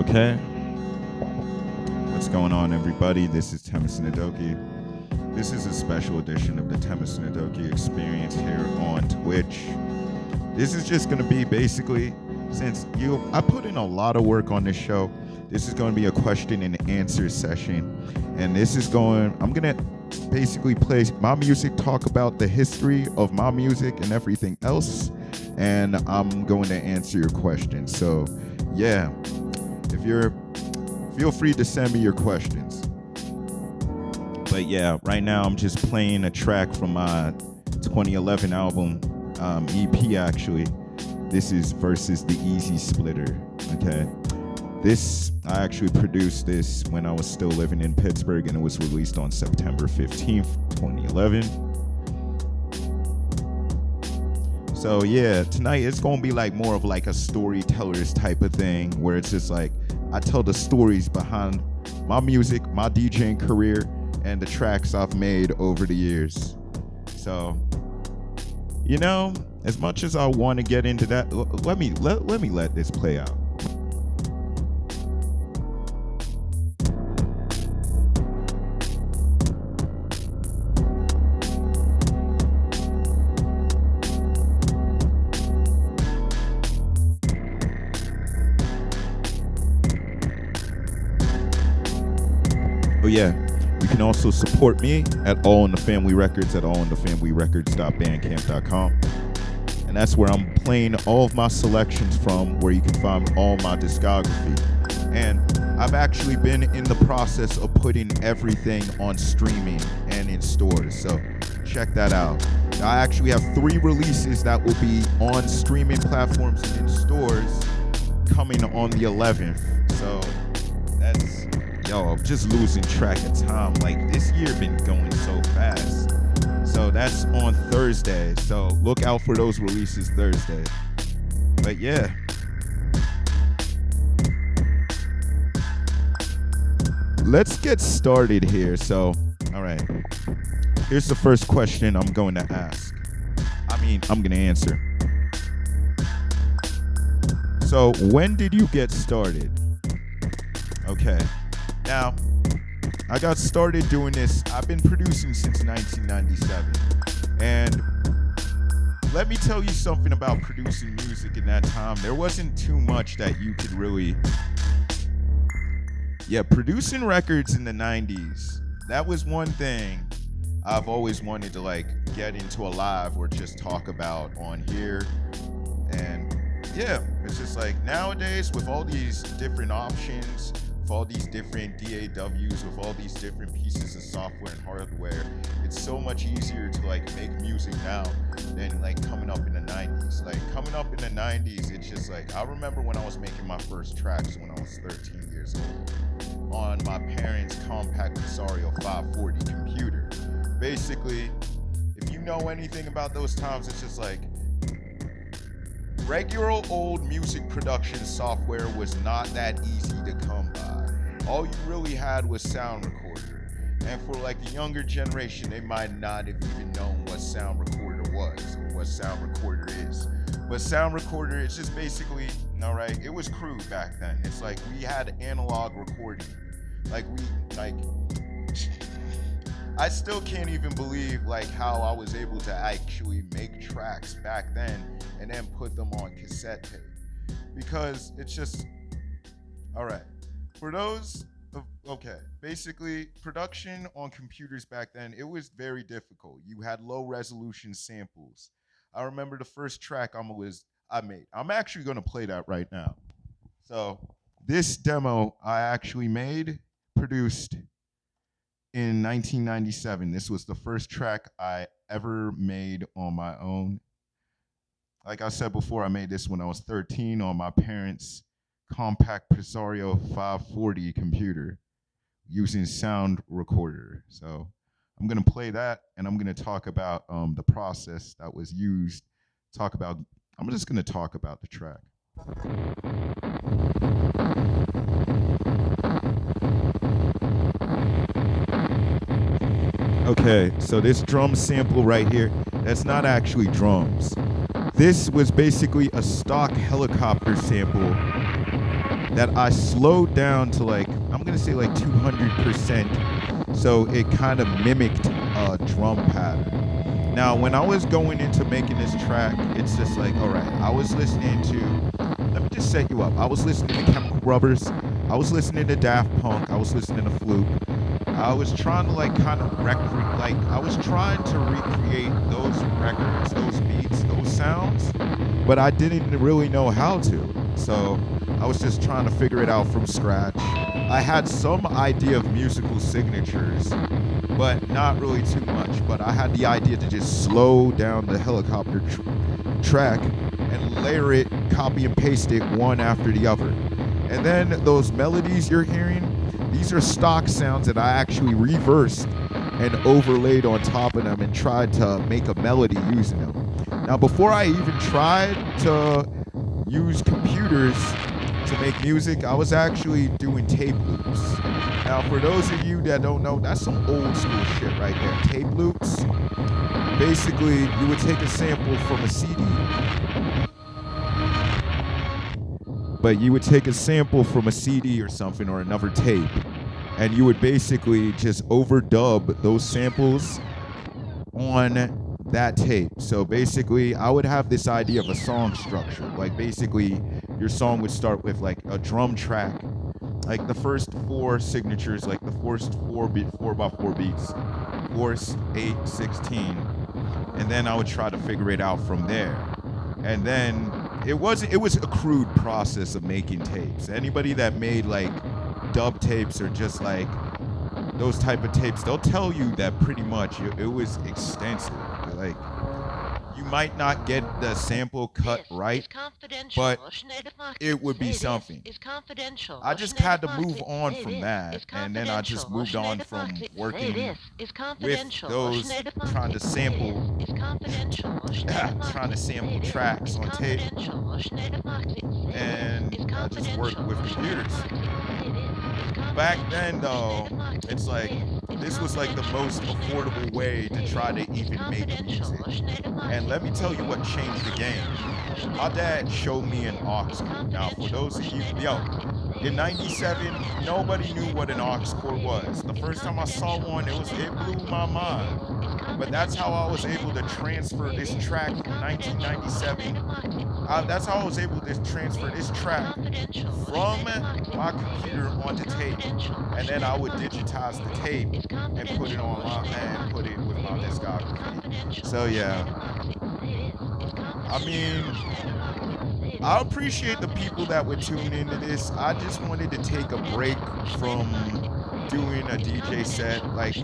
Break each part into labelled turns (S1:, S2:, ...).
S1: Okay. What's going on, everybody? This is Temisan Adoki. This is a special edition of the Temisan Adoki experience here on Twitch. This is just going to be basically, since I put in a lot of work on this show, this is going to be a question and answer session. And I'm going to basically play my music, talk about the history of my music and everything else. And I'm going to answer your questions. So, yeah, feel free to send me your questions. But yeah, right now I'm just playing a track from my 2011 album, EP actually. This is Versus the Easy Splitter, okay? I actually produced this when I was still living in Pittsburgh, and it was released on September 15th, 2011. So yeah, tonight it's gonna be like more of like a storyteller's type of thing, where it's just like I tell the stories behind my music, my DJing career, and the tracks I've made over the years. So, as much as I want to get into that, let me let this play out. Oh yeah, you can also support me at All in the Family Records at allinthefamilyrecords.bandcamp.com. And that's where I'm playing all of my selections from, where you can find all my discography. And I've actually been in the process of putting everything on streaming and in stores. So check that out. I actually have 3 releases that will be on streaming platforms and in stores coming on the 11th. So I'm just losing track of time. Like, this year been going so fast. So that's on Thursday. So look out for those releases Thursday. But yeah. Let's get started here. So, all right. Here's the first question I'm going to ask. I'm going to answer. So, when did you get started? Okay. Now, I got started doing this. I've been producing since 1997. And let me tell you something about producing music in that time. There wasn't too much that you could really... Yeah, producing records in the 90s, that was one thing I've always wanted to get into alive or just talk about on here. And yeah, it's just nowadays with all these different options, all these different DAWs, with all these different pieces of software and hardware, it's so much easier to make music now than coming up in the 90s. Coming up in the 90s, it's just I remember when I was making my first tracks when I was 13 years old on my parents' compact Pisario 540 computer. Basically, if you know anything about those times, it's just regular old music production software was not that easy to come by. All you really had was Sound Recorder. And for the younger generation, they might not have even known what Sound Recorder was or what Sound Recorder is. But Sound Recorder, it's just basically, it was crude back then. It's we had analog recording. I still can't even believe how I was able to actually make tracks back then and then put them on cassette tape, because it's just all right. For those, basically production on computers back then, it was very difficult. You had low resolution samples. I remember the first track I made. I'm actually going to play that right now. So this demo I actually produced in 1997. This was the first track I ever made on my own. Like I said before, I made this when I was 13 on my parents' compact Pisario 540 computer using Sound Recorder. So I'm going to play that, and I'm going to talk about the process that was used. I'm just going to talk about the track. Okay, so this drum sample right here, that's not actually drums. This was basically a stock helicopter sample that I slowed down to like, I'm gonna say like 200%. So it kind of mimicked a drum pattern. Now, when I was going into making this track, it's just like, all right, I was listening to, let me just set you up. I was listening to Chemical Brothers. I was listening to Daft Punk. I was listening to Fluke. I was trying to like kind of like I was trying to recreate those records, those beats, those sounds, but I didn't really know how to. So I was just trying to figure it out from scratch. I had some idea of musical signatures, but not really too much. But I had the idea to just slow down the helicopter track and layer it, copy and paste it one after the other. And then those melodies you're hearing, these are stock sounds that I actually reversed and overlaid on top of them and tried to make a melody using them. Now, before I even tried to use computers to make music, I was actually doing tape loops. Now, for those of you that don't know, that's some old school shit right there. Tape loops. Basically, you would take a sample from a CD, but you would take a sample from a CD or something or another tape, and you would basically just overdub those samples on that tape. So basically, I would have this idea of a song structure. Like basically, your song would start with like a drum track, like the first four signatures, like the first four by four beats, 4, 8, 16, and then I would try to figure it out from there. And then it was a crude process of making tapes. Anybody that made like dub tapes or just like those type of tapes, they'll tell you that pretty much it was extensive. Like, you might not get the sample cut right, but it would be something. I just had to move on from that, and then I just moved on from working with those, trying to sample, trying to sample tracks on tape, and I just worked with computers. Back then, though, it's like this was like the most affordable way to try to even make music. And let me tell you what changed the game. My dad showed me an aux cord. Now, for those of you, in '97, nobody knew what an aux cord was. The first time I saw one, it blew my mind. But that's how I was able to transfer this track from 1997. That's how I was able to transfer this track from my computer onto tape, and then I would digitize the tape and put it online and put it with my discography. So yeah, I mean, I appreciate the people that would tune into this. I just wanted to take a break from doing a DJ set. Like,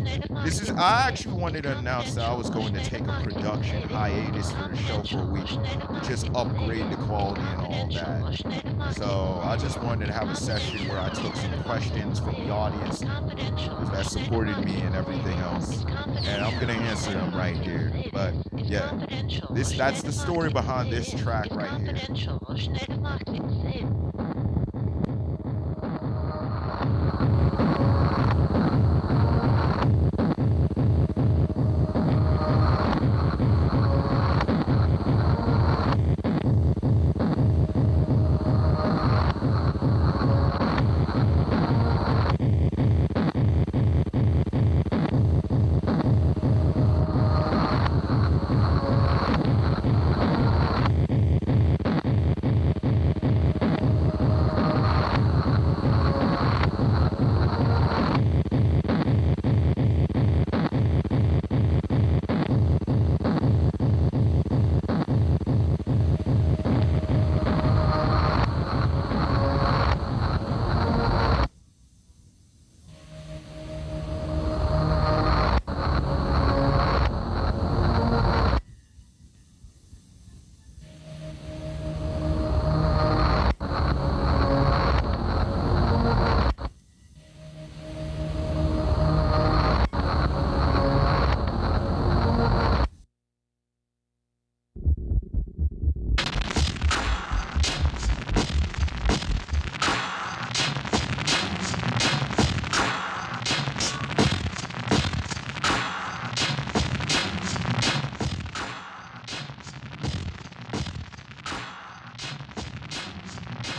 S1: I actually wanted to announce that I was going to take a production hiatus for the show for a week to just upgrade the quality and all that. So I just wanted to have a session where I took some questions from the audience that supported me and everything else. And I'm going to answer them right here. But yeah, that's the story behind this track right here.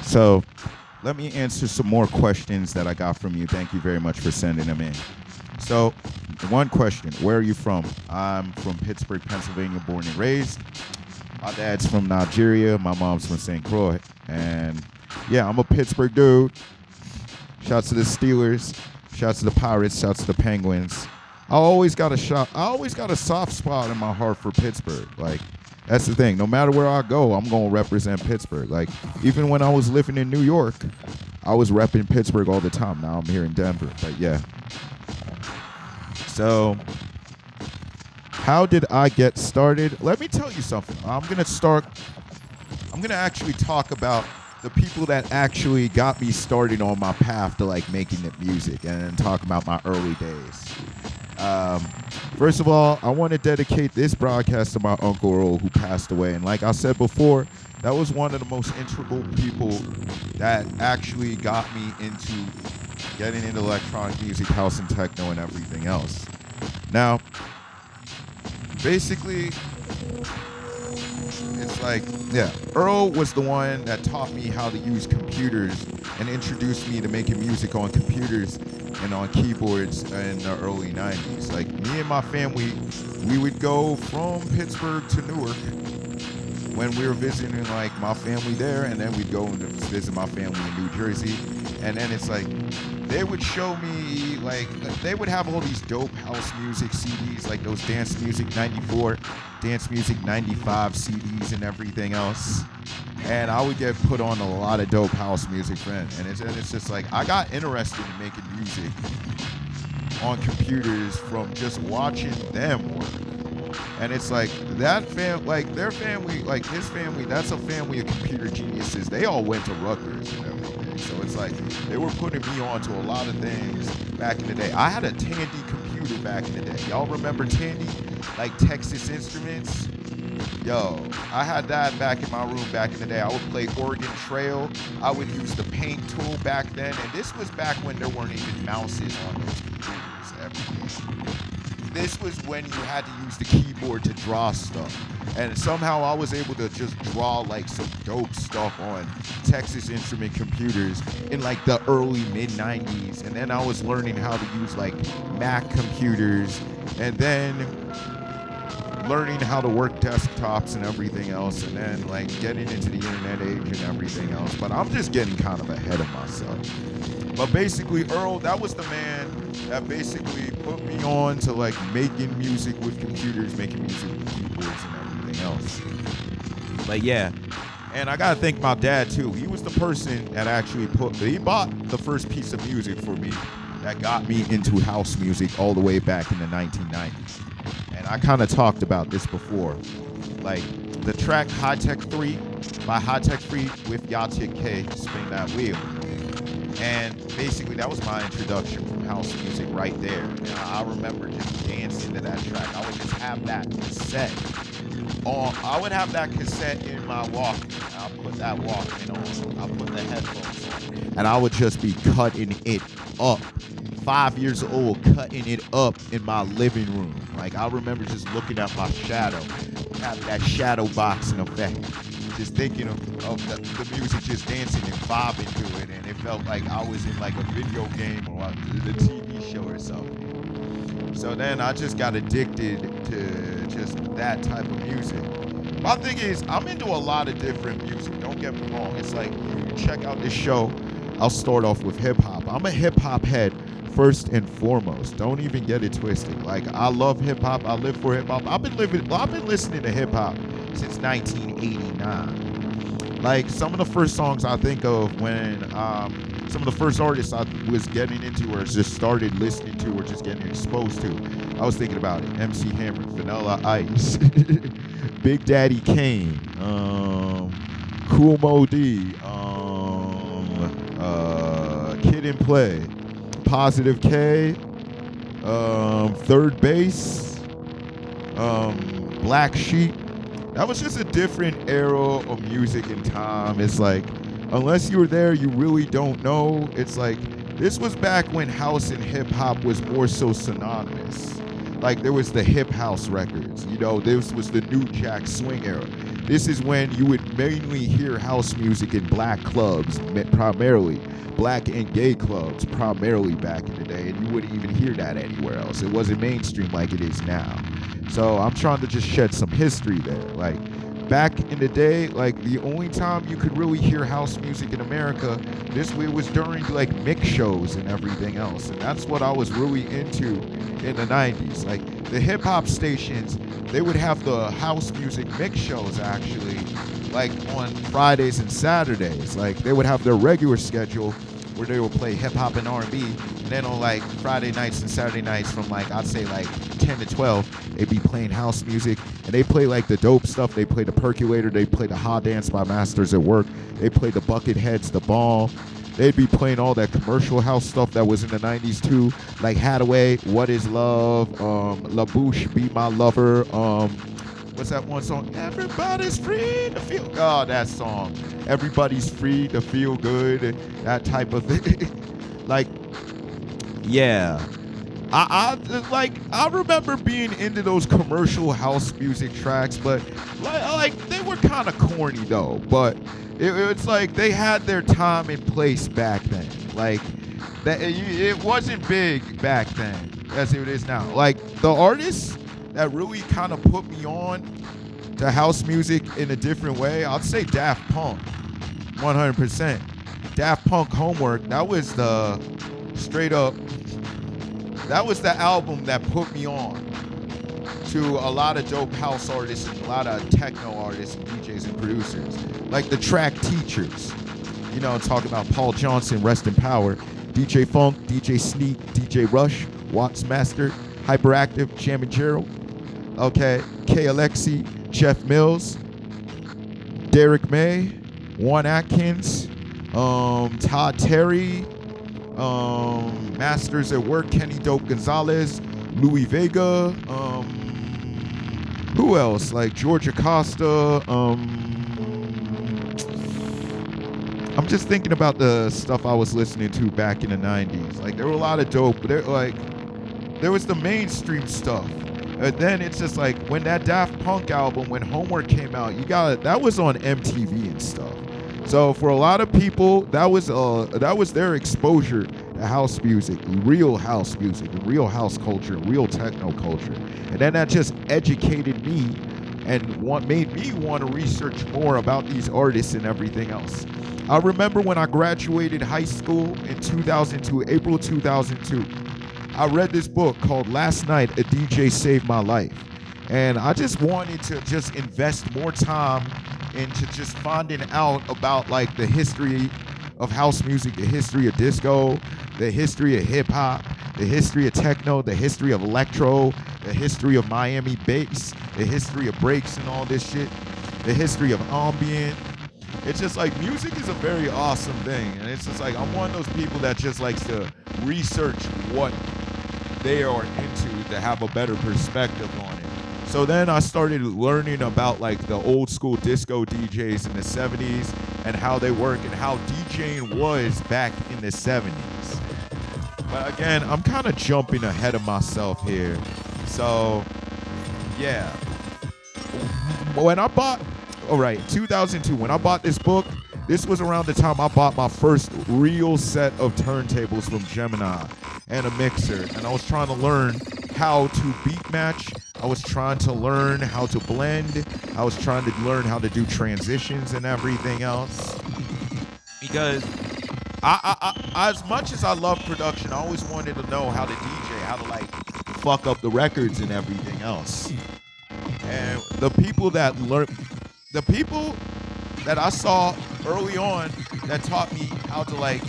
S1: So let me answer some more questions that I got from you. Thank you very much for sending them in. So, one question: where are you from? I'm from Pittsburgh, Pennsylvania, born and raised. My dad's from Nigeria. My mom's from St. Croix. And yeah, I'm a Pittsburgh dude. Shouts to the Steelers. Shouts to the Pirates. Shouts to the Penguins. I always got a soft spot in my heart for Pittsburgh. Like, that's the thing. No matter where I go, I'm gonna represent Pittsburgh. Like, even when I was living in New York, I was repping Pittsburgh all the time. Now I'm here in Denver. But yeah. So, how did I get started? Let me tell you something. I'm gonna actually talk about the people that actually got me started on my path to like making the music, and then talk about my early days. First of all, I want to dedicate this broadcast to my Uncle Earl, who passed away. And like I said before, that was one of the most integral people that actually got me into getting into electronic music, house and techno, and everything else. Now, basically, it's like, yeah, Earl was the one that taught me how to use computers and introduced me to making music on computers and on keyboards in the early 90s. Like, me and my family, we would go from Pittsburgh to Newark when we were visiting like my family there, and then we'd go and visit my family in New Jersey. And then it's like, they would show me, like, they would have all these dope house music CDs, like those Dance Music 94, Dance Music 95 CDs and everything else. And I would get put on a lot of dope house music, friend. And it's just like, I got interested in making music on computers from just watching them work. And it's like, that like their family, like his family, that's a family of computer geniuses. They all went to Rutgers and everything. So it's like, they were putting me on to a lot of things back in the day. I had a Tandy computer back in the day. Y'all remember Tandy? Like Texas Instruments? Yo, I had that back in my room back in the day. I would play Oregon Trail. I would use the paint tool back then. And this was back when there weren't even mouses on those computers. Everything. This was when you had to use the keyboard to draw stuff. And somehow I was able to just draw like some dope stuff on Texas Instrument computers in like the early mid-90s. And then I was learning how to use like Mac computers, and then learning how to work desktops and everything else, and then like getting into the internet age and everything else. But I'm just getting kind of ahead of myself. But basically, Earl, that was the man that basically put me on to like making music with computers, making music with keyboards and everything else. But yeah, and I gotta thank my dad too. He was the person that actually he bought the first piece of music for me that got me into house music all the way back in the 1990s. And I kind of talked about this before. Like the track High Tech 3 by High Tech 3 with Yatik K, Spin That Wheel. And basically that was my introduction from house music right there. And I remember just dancing to that track. I would just have that cassette on. I would have that cassette in my Walkman. I'll put that Walkman on. I'll put the headphones on. And I would just be cutting it up. 5 years old, cutting it up in my living room. Like, I remember just looking at my shadow, having that shadow boxing effect. Just thinking of the music, just dancing and vibing to it, and it felt like I was in like a video game or the TV show or something. So then I just got addicted to just that type of music. My thing is, I'm into a lot of different music, don't get me wrong. It's like, you check out this show, I'll start off with hip hop. I'm a hip hop head first and foremost. Don't even get it twisted. Like, I love hip hop, I live for hip hop. I've been listening to hip hop since 1989. Like, some of the first songs I think of when some of the first artists I was getting into or just started listening to or just getting exposed to, I was thinking about it. MC Hammer, Vanilla Ice, Big Daddy Kane, Kool Moe Dee, Kid and Play, Positive K, Third Base, Black Sheep. That was just a different era of music and time. It's like, unless you were there, you really don't know. It's like, this was back when house and hip hop was more so synonymous. Like, there was the hip house records, you know, this was the New Jack Swing era. This is when you would mainly hear house music in black clubs, primarily black and gay clubs, primarily back in the day, and you wouldn't even hear that anywhere else. It wasn't mainstream like it is now. So I'm trying to just shed some history there. Like back in the day, like the only time you could really hear house music in America, this way was during like mix shows and everything else, and that's what I was really into in the 90s. Like the hip hop stations, they would have the house music mix shows actually, like on Fridays and Saturdays. Like they would have their regular schedule where they would play hip hop and R&B, and then on like Friday nights and Saturday nights from like I'd say like 10 to 12, they'd be playing house music, and they play like the dope stuff. They play the Percolator, they play the Ha Dance by Masters at Work, they play the Bucketheads, the Ball. They'd be playing all that commercial house stuff that was in the 90s too, like Hathaway, What Is Love, La Bouche, Be My Lover, what's that one song? Everybody's free to feel. Oh, that song. Everybody's free to feel good. That type of thing. Like, yeah. I remember being into those commercial house music tracks, but like they were kind of corny though. But it's like they had their time and place back then. Like that, it wasn't big back then as it is now. Like the artists that really kind of put me on to house music in a different way, I'd say Daft Punk, 100%. Daft Punk Homework, that was the straight up, that was the album that put me on to a lot of dope house artists and a lot of techno artists and DJs and producers. Like the track Teachers, you know, talking about Paul Johnson, rest in power, DJ Funk, DJ Sneak, DJ Rush, Watts Master, Hyperactive, Jam and Gerald, okay, K. Alexi, Jeff Mills, Derek May, Juan Atkins, Todd Terry, Masters at Work, Kenny Dope Gonzalez, Louis Vega, who else? Like George Acosta. I'm just thinking about the stuff I was listening to back in the 90s. Like there were a lot of dope, but there was the mainstream stuff. And then it's just like when that Daft Punk album, when Homework came out, that was on MTV and stuff. So for a lot of people, that was their exposure to house music, real house music, real house culture, real techno culture. And then that just educated me and made me want to research more about these artists and everything else. I remember when I graduated high school in 2002, April 2002, I read this book called Last Night, A DJ Saved My Life. And I just wanted to just invest more time into just finding out about like the history of house music, the history of disco, the history of hip hop, the history of techno, the history of electro, the history of Miami bass, the history of breaks and all this shit, the history of ambient. It's just like music is a very awesome thing. And it's just like I'm one of those people that just likes to research what they are into to have a better perspective on it. So then I started learning about like the old school disco DJs in the 70s and how they work and how DJing was back in the 70s. But again, I'm kind of jumping ahead of myself here. So yeah. When I bought, 2002, when I bought this book, this was around the time I bought my first real set of turntables from Gemini and a mixer. And I was trying to learn how to beat match. I was trying to learn how to blend. I was trying to learn how to do transitions and everything else. Because I as much as I love production, I always wanted to know how to DJ, how to like fuck up the records and everything else. And the people that I saw early on that taught me how to like,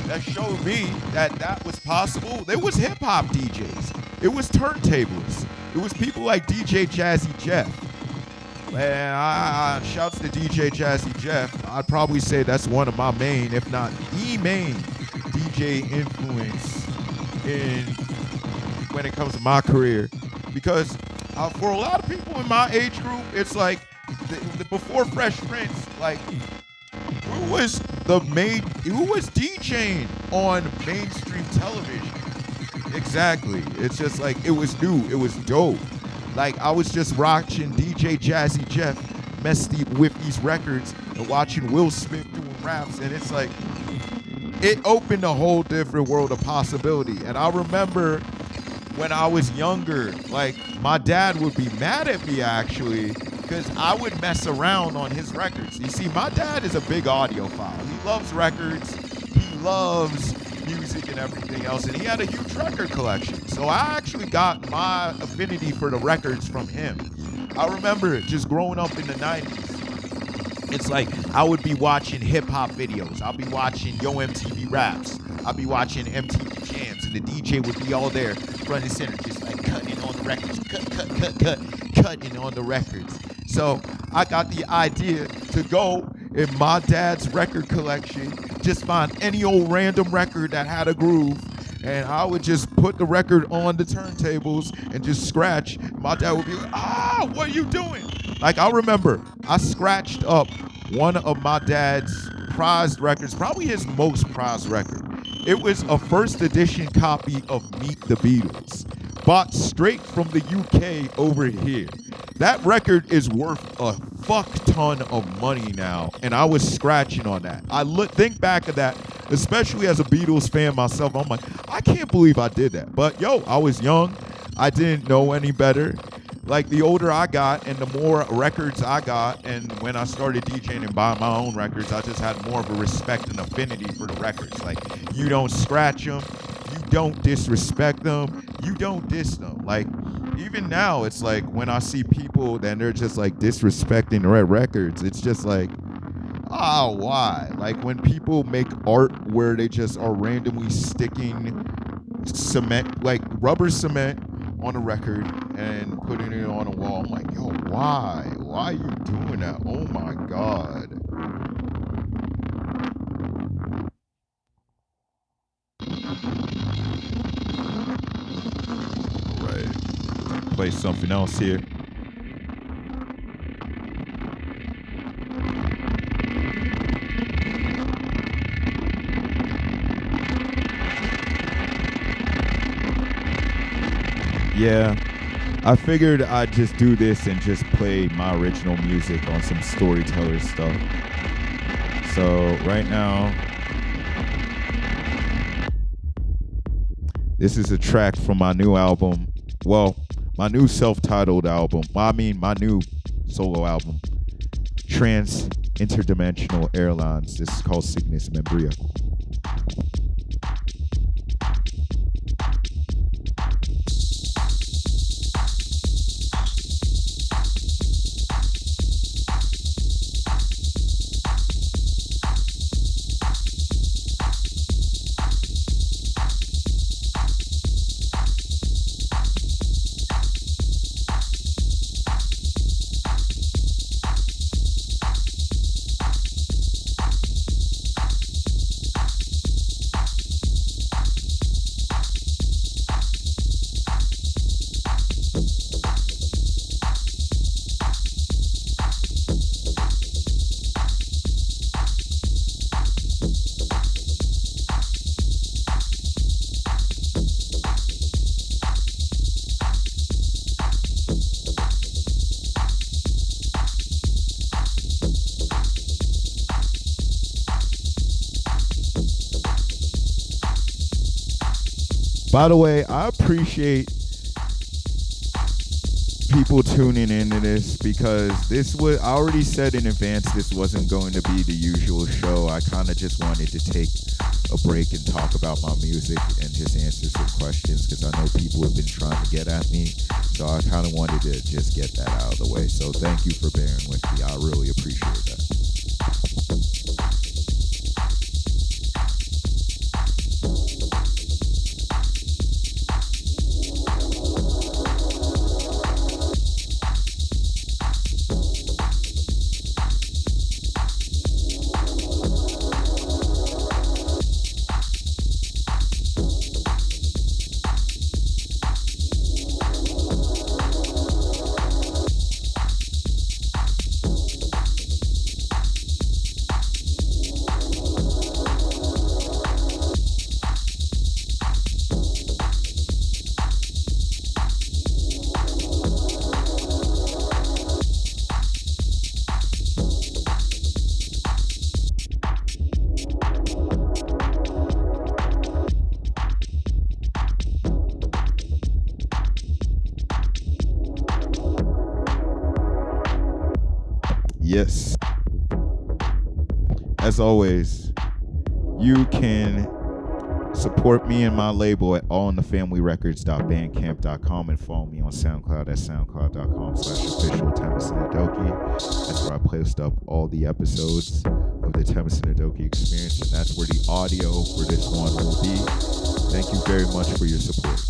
S1: that showed me that was possible. There was hip hop DJs. It was turntablists. It was people like DJ Jazzy Jeff. And shouts to DJ Jazzy Jeff. I'd probably say that's one of my main, if not the main DJ influence when it comes to my career. Because for a lot of people in my age group, it's like before Fresh Prince, like who was DJing on mainstream television? Exactly. It's just like it was new, it was dope. Like I was just watching DJ Jazzy Jeff with these records and watching Will Smith doing raps, and it's like it opened a whole different world of possibility. And I remember when I was younger, like my dad would be mad at me actually because I would mess around on his records. You see, my dad is a big audiophile. He loves records, he loves music and everything else, and he had a huge record collection. So I actually got my affinity for the records from him. I remember just growing up in the 90s. It's like I would be watching hip-hop videos. I'll be watching Yo MTV Raps. I'll be watching MTV Jams, and the DJ would be all there, front and center, just like cutting on the records, cutting on the records. So I got the idea to go in my dad's record collection, just find any old random record that had a groove, and I would just put the record on the turntables and just scratch. My dad would be like, what are you doing? Like, I remember I scratched up one of my dad's prized records, probably his most prized record. It was a first edition copy of Meet the Beatles, bought straight from the UK over here. That record is worth a fuck ton of money now, and I was scratching on that. I think back of that, especially as a Beatles fan myself, I'm like, I can't believe I did that. But yo, I was young. I didn't know any better. Like, the older I got and the more records I got, and when I started DJing and buying my own records, I just had more of a respect and affinity for the records. Like, you don't scratch them, you don't disrespect them, you don't diss them. Like, even now, it's like when I see people that they're just like disrespecting the red records, it's just like, why? Like, when people make art where they just are randomly sticking cement, like rubber cement, on a record and putting it on a wall, I'm like, yo, why? Why are you doing that? Oh my God. All right. Play something else here. Yeah, I figured I'd just do this and just play my original music on some storyteller stuff. So right now, this is a track from my new album. Well, my new self-titled album. I mean, my new solo album, Trans Interdimensional Airlines. This is called Sickness Membria. By the way, I appreciate people tuning into this because I already said in advance this wasn't going to be the usual show. I kind of just wanted to take a break and talk about my music and just answer some questions because I know people have been trying to get at me. So I kind of wanted to just get that out of the way. So thank you for bearing with me. I really appreciate that. as always, you can support me and my label at allinthefamilyrecords.bandcamp.com and follow me on SoundCloud at soundcloud.com/official Temisan Adoki. That's where I post up all the episodes of the Temisan Adoki experience, and that's where the audio for this one will be. Thank you very much for your support.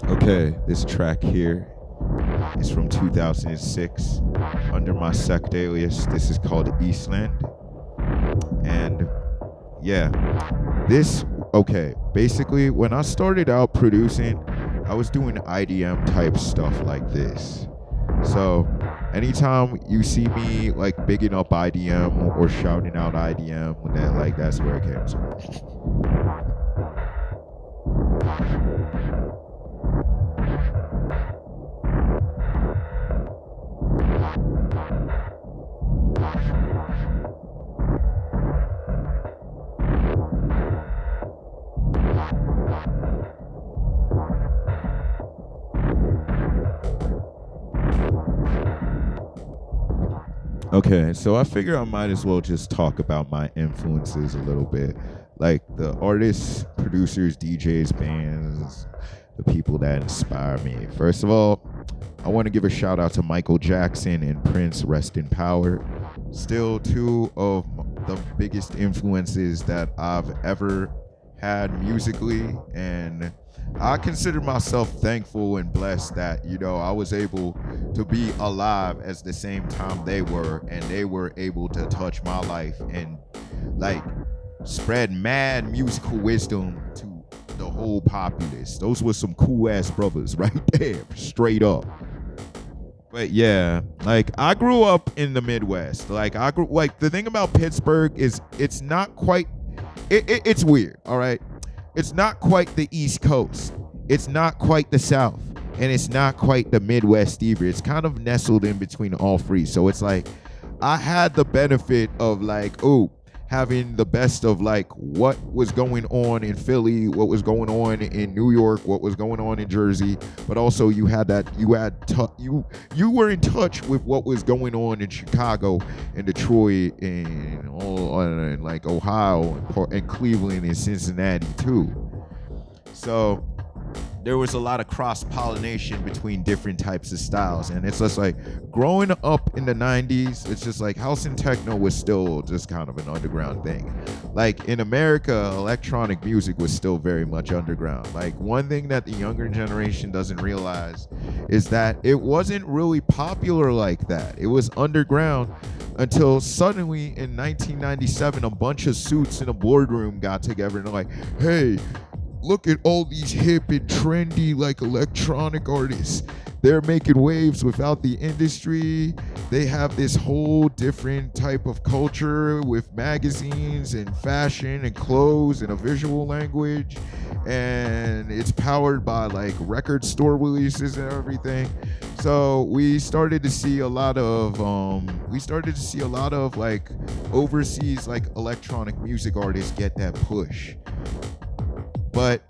S1: Okay, this track here is from 2006 under my sect alias. This is called Eastland. And yeah, basically when I started out producing, I was doing IDM type stuff like this. So anytime you see me like bigging up IDM or shouting out IDM, that's where it came from. Okay, so I figure I might as well just talk about my influences a little bit. Like the artists, producers, DJs, bands, the people that inspire me. First of all, I want to give a shout out to Michael Jackson and Prince, rest in power. Still two of the biggest influences that I've ever had musically, and I consider myself thankful and blessed that, I was able to be alive at the same time they were, and they were able to touch my life and like spread mad musical wisdom to the whole populace. Those were some cool ass brothers right there, straight up. But yeah, like I grew up in the Midwest. Like the thing about Pittsburgh is it's not quite it's weird, all right? It's not quite the East Coast. It's not quite the South. And it's not quite the Midwest either. It's kind of nestled in between all three. So it's like I had the benefit of like, having the best of like what was going on in Philly, what was going on in New York, what was going on in Jersey, but also you were in touch with what was going on in Chicago and Detroit and all and like Ohio and Cleveland and Cincinnati too. So there was a lot of cross-pollination between different types of styles, and it's just like growing up in the 90s, it's just like house and techno was still just kind of an underground thing. Like in America, electronic music was still very much underground. Like one thing that the younger generation doesn't realize is that it wasn't really popular like that. It was underground until suddenly in 1997 a bunch of suits in a boardroom got together and they're like, hey, look at all these hip and trendy like electronic artists. They're making waves without the industry. They have this whole different type of culture with magazines and fashion and clothes and a visual language. And it's powered by like record store releases and everything. So we started to see a lot of like overseas like electronic music artists get that push. But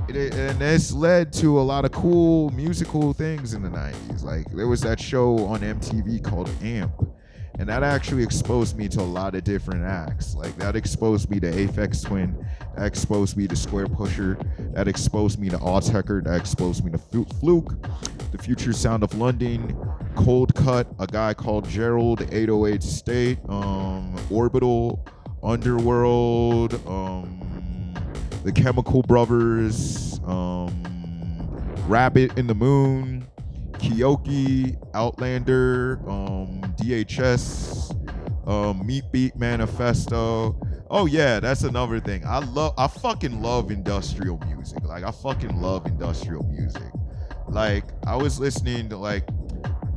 S1: and this led to a lot of cool musical things in the 90s. Like there was that show on MTV called AMP, and that actually exposed me to a lot of different acts. Like that exposed me to Aphex Twin, that exposed me to Square Pusher, that exposed me to Autechre, that exposed me to Fluke, The Future Sound of London, Cold Cut, a guy called Gerald, 808 State, Orbital, Underworld, The Chemical Brothers, Rabbit in the Moon, Kyoki, Outlander, DHS, Meat Beat Manifesto. Oh yeah, that's another thing. I fucking love industrial music. Like I fucking love industrial music. Like I was listening to like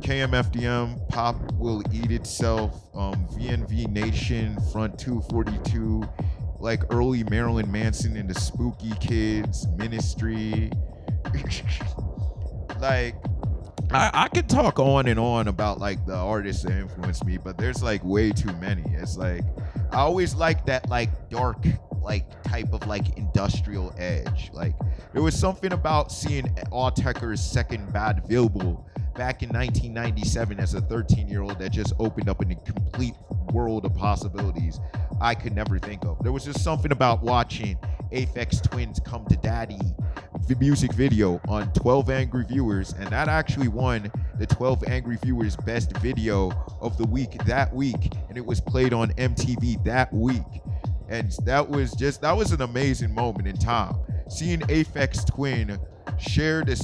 S1: KMFDM, Pop Will Eat Itself, VNV Nation, Front 242, like early Marilyn Manson and the Spooky Kids, Ministry. Like I could talk on and on about like the artists that influenced me, but there's like way too many. It's like I always like that like dark like type of like industrial edge. Like there was something about seeing Autechre's second Bad Vilbel back in 1997 as a 13-year-old that just opened up a complete world of possibilities I could never think of. There was just something about watching Aphex Twin's Come to Daddy music video on 12 Angry Viewers, and that actually won the 12 Angry Viewers best video of the week that week, and it was played on MTV that week. And that was an amazing moment in time. Seeing Aphex Twin share that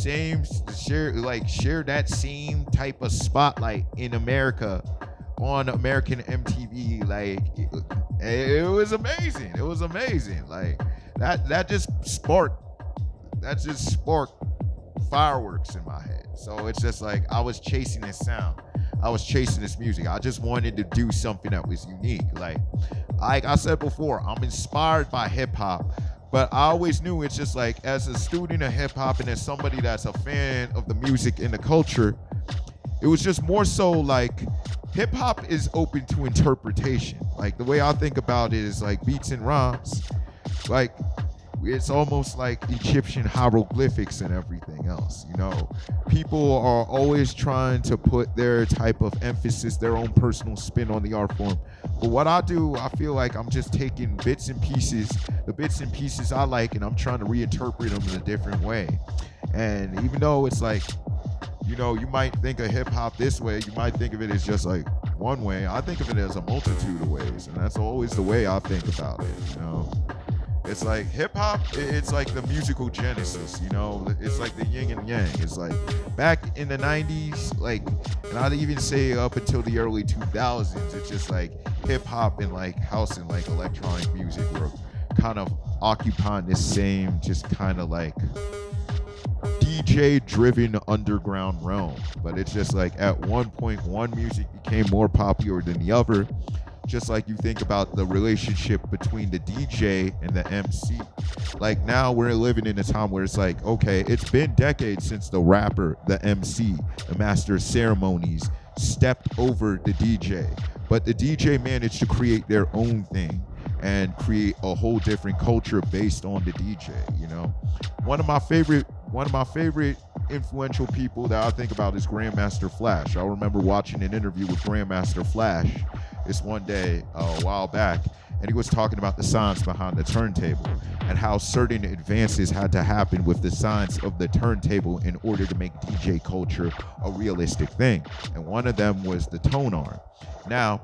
S1: same type of spotlight in America on American MTV, like it was amazing. It was amazing. Like that just sparked fireworks in my head. So it's just like I was chasing this sound. I was chasing this music. I just wanted to do something that was unique. Like I said before, I'm inspired by hip hop, but I always knew it's just like as a student of hip hop and as somebody that's a fan of the music and the culture, it was just more so like hip hop is open to interpretation. Like the way I think about it is like beats and rhymes. Like it's almost like Egyptian hieroglyphics and everything else, you know. People are always trying to put their type of emphasis, their own personal spin on the art form. But what I do, I feel like I'm just taking bits and pieces, the bits and pieces I like, and I'm trying to reinterpret them in a different way. And even though it's like, you know, you might think of hip hop this way, you might think of it as just like one way. I think of it as a multitude of ways, and that's always the way I think about it, you know. It's like hip hop. It's like the musical genesis, you know. It's like the yin and yang. It's like back in the '90s, like, and I'd even say up until the early 2000s. It's just like hip hop and like house and like electronic music were kind of occupying this same, just kind of like DJ driven underground realm. But it's just like at one point, one music became more popular than the other. Just like you think about the relationship between the DJ and the MC. Like now we're living in a time where it's like, okay, it's been decades since the rapper, the MC, the master of ceremonies stepped over the DJ. But the DJ managed to create their own thing and create a whole different culture based on the DJ, you know? One of my favorite influential people that I think about is Grandmaster Flash. I remember watching an interview with Grandmaster Flash this one day a while back, and he was talking about the science behind the turntable and how certain advances had to happen with the science of the turntable in order to make DJ culture a realistic thing. And one of them was the tone arm. Now,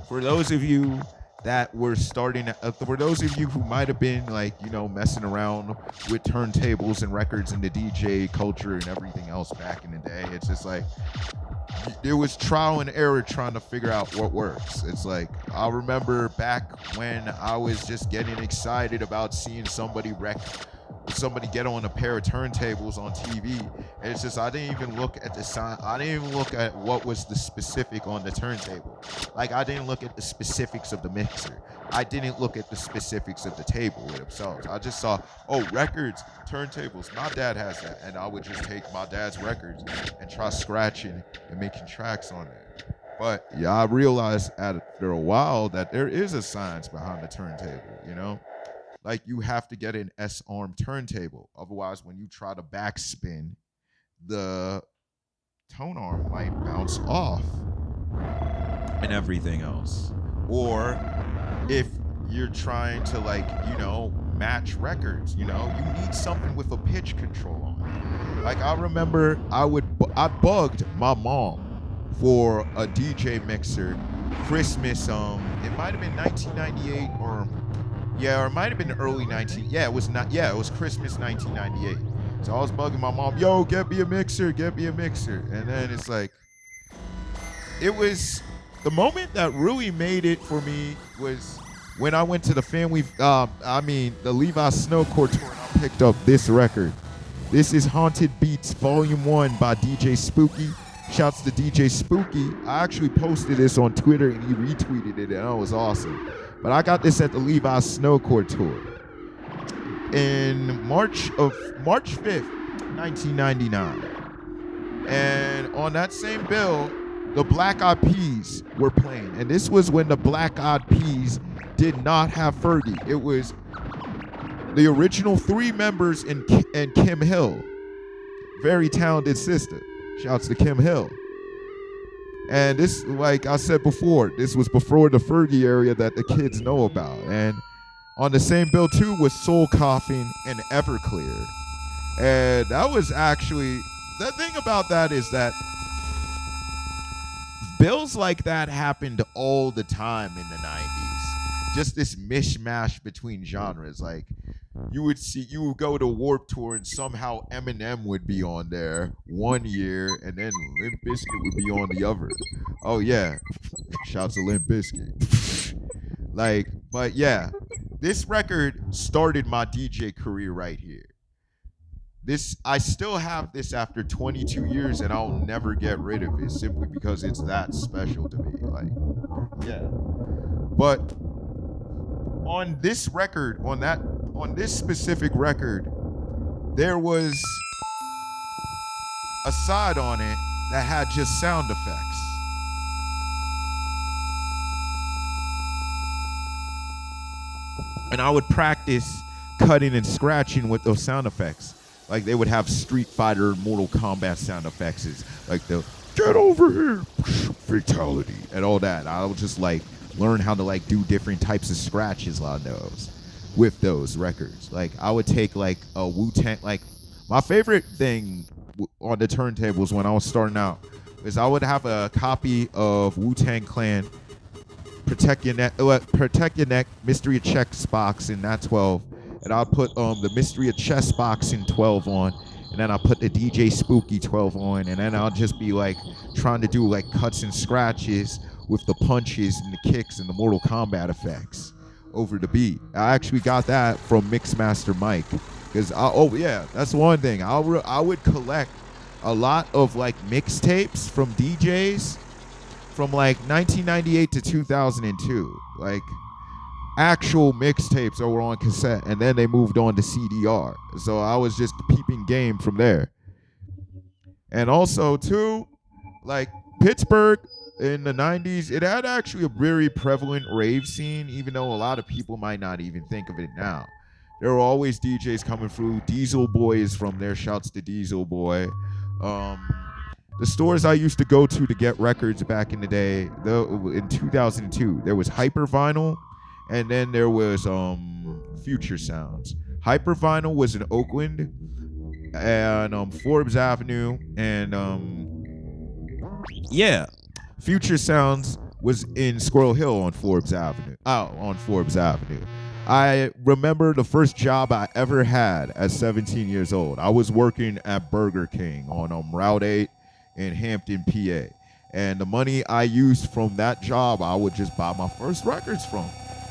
S1: for those of you that were starting, for those of you who might have been like, you know, messing around with turntables and records and the DJ culture and everything else back in the day, it's just like, there was trial and error trying to figure out what works. It's like, I remember back when I was just getting excited about seeing somebody get on a pair of turntables on TV. And it's just, I didn't even look at the sign. I didn't even look at what was the specific on the turntable. Like, I didn't look at the specifics of the mixer. I didn't look at the specifics of the table themselves. I just saw, oh, records, turntables. My dad has that. And I would just take my dad's records and try scratching and making tracks on it. But yeah, I realized after a while that there is a science behind the turntable, you know? Like, you have to get an S-arm turntable. Otherwise, when you try to backspin, the tone arm might bounce off and everything else. Or if you're trying to, like, you know, match records, you know, you need something with a pitch control on it. Like, I remember I bugged my mom for a DJ mixer Christmas, it might have been 1998 or it might have been early 19. Yeah, it was Christmas 1998. So I was bugging my mom, yo, get me a mixer. And then it's like, it was the moment that really made it for me was when I went to the the Levi Snow Court tour, and I picked up this record. This is Haunted Beats Volume 1 by DJ Spooky. Shouts to DJ Spooky. I actually posted this on Twitter and he retweeted it, and it was awesome. But I got this at the Levi Snow Court tour in March 5th, 1999. And on that same bill, the Black Eyed Peas were playing. And this was when the Black Eyed Peas did not have Fergie. It was the original 3 members and Kim Hill. Very talented sister. Shouts to Kim Hill. And this, like I said before, this was before the Fergie area that the kids know about. And on the same bill too was Soul Coughing and Everclear. And that was actually, the thing about that is that bills like that happened all the time in the 90s. Just this mishmash between genres. Like, you would go to Warped Tour and somehow Eminem would be on there one year and then Limp Bizkit would be on the other. Oh yeah, shouts to Limp Bizkit. Like, but yeah, this record started my DJ career right here. I still have this after 22 years and I'll never get rid of it simply because it's that special to me. Like, yeah. But on this record, on this specific record, there was a side on it that had just sound effects. And I would practice cutting and scratching with those sound effects. Like, they would have Street Fighter, Mortal Kombat sound effects. It's like the get over here, fatality, and all that. I would just like learn how to like do different types of scratches on those with those records. Like, I would take like a Wu-Tang, like my favorite thing on the turntables when I was starting out is I would have a copy of Wu-Tang Clan Protect Your Neck, Mystery of Chess Box in that 12, and I'll put the Mystery of Chess Box in 12 on, and then I'll put the DJ Spooky 12 on, and then I'll just be like trying to do like cuts and scratches with the punches and the kicks and the Mortal Kombat effects over the beat. I actually got that from Mixmaster Mike, because oh yeah, that's one thing. I would collect a lot of like mixtapes from DJs from like 1998 to 2002, like actual mixtapes that were on cassette, and then they moved on to CDR. So I was just peeping game from there. And also too, like Pittsburgh in the 90s, it had actually a very prevalent rave scene, even though a lot of people might not even think of it now. There were always DJs coming through. Diesel Boy is from there. Shouts to Diesel Boy. The stores I used to go to get records back in the day, in 2002, there was Hyper Vinyl, and then there was Future Sounds. Hyper Vinyl was in Oakland and Forbes Avenue, and yeah, Future Sounds was in Squirrel Hill on Forbes Avenue. I remember the first job I ever had at 17 years old. I was working at Burger King on Route 8 in Hampton, PA. And the money I used from that job, I would just buy my first records from.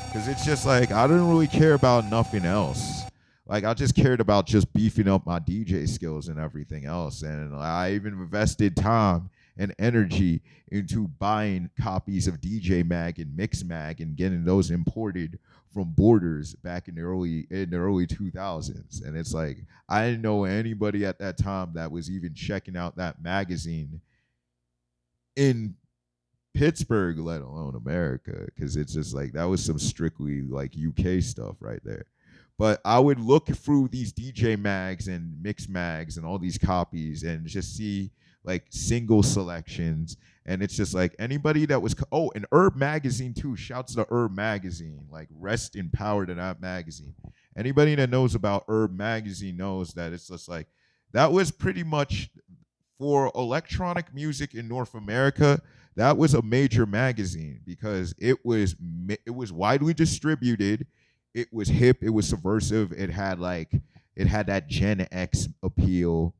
S1: Because it's just like, I didn't really care about nothing else. Like, I just cared about just beefing up my DJ skills and everything else. And I even invested time and energy into buying copies of DJ Mag and Mix Mag and getting those imported from Borders back in the early 2000s. And it's like, I didn't know anybody at that time that was even checking out that magazine in Pittsburgh, let alone America, because it's just like, that was some strictly like UK stuff right there. But I would look through these DJ mags and mix mags and all these copies and just see like single selections. And it's just like anybody that was, and Herb Magazine too. Shouts to Herb Magazine. Like, rest in power to that magazine. Anybody that knows about Herb Magazine knows that it's just like, that was pretty much for electronic music in North America. That was a major magazine because it was widely distributed. It was hip. It was subversive. It had that Gen X appeal.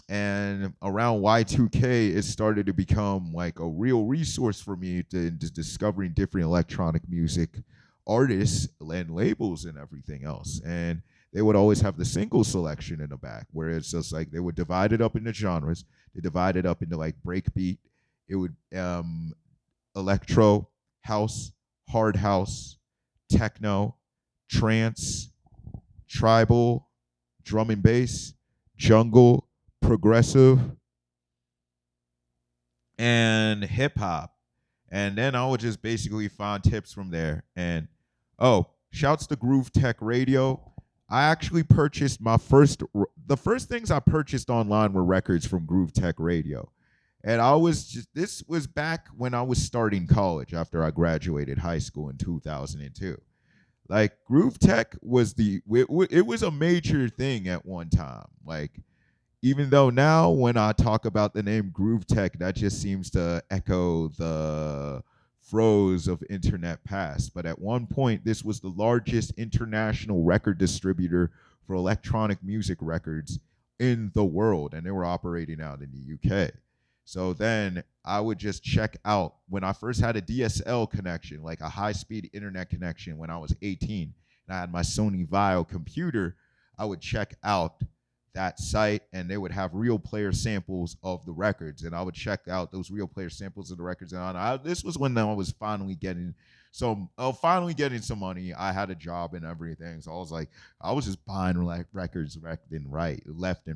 S1: And around Y2K, it started to become like a real resource for me to discovering different electronic music artists and labels and everything else. And they would always have the single selection in the back, where it's just like they would divide it up into genres. They divide it up into like breakbeat. It would electro, house, hard house, techno, trance, tribal, drum and bass, jungle, progressive, and hip hop. And then I would just basically find tips from there. And shouts to Groove Tech Radio. I actually purchased the first things I purchased online were records from Groove Tech Radio. And this was back when I was starting college after I graduated high school in 2002. Like, Groove Tech was it was a major thing at one time. Like, even though now when I talk about the name Groove Tech, that just seems to echo the throes of internet past. But at one point, this was the largest international record distributor for electronic music records in the world, and they were operating out in the UK. So then I would just check out, when I first had a DSL connection, like a high-speed internet connection when I was 18, and I had my Sony Vaio computer, I would check out that site, and they would have real player samples of the records, and I would check out those real player samples of the records. And this was when I was finally getting some money. I had a job and everything, so I was just buying like records left and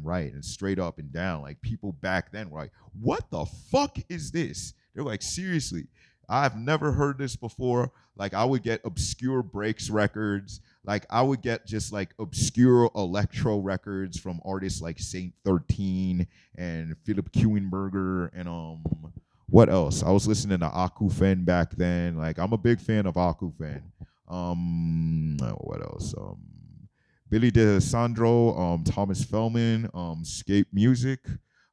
S1: right, and straight up and down. Like, people back then were like, "What the fuck is this?" They're like, "Seriously, I've never heard this before." Like, I would get obscure breaks records. Like, I would get just like obscure electro records from artists like Saint 13 and Philip Kuenberger and what else? I was listening to Akufen back then. Like, I'm a big fan of Akufen. What else? Billy DeSandro, Thomas Fellman, Scape Music.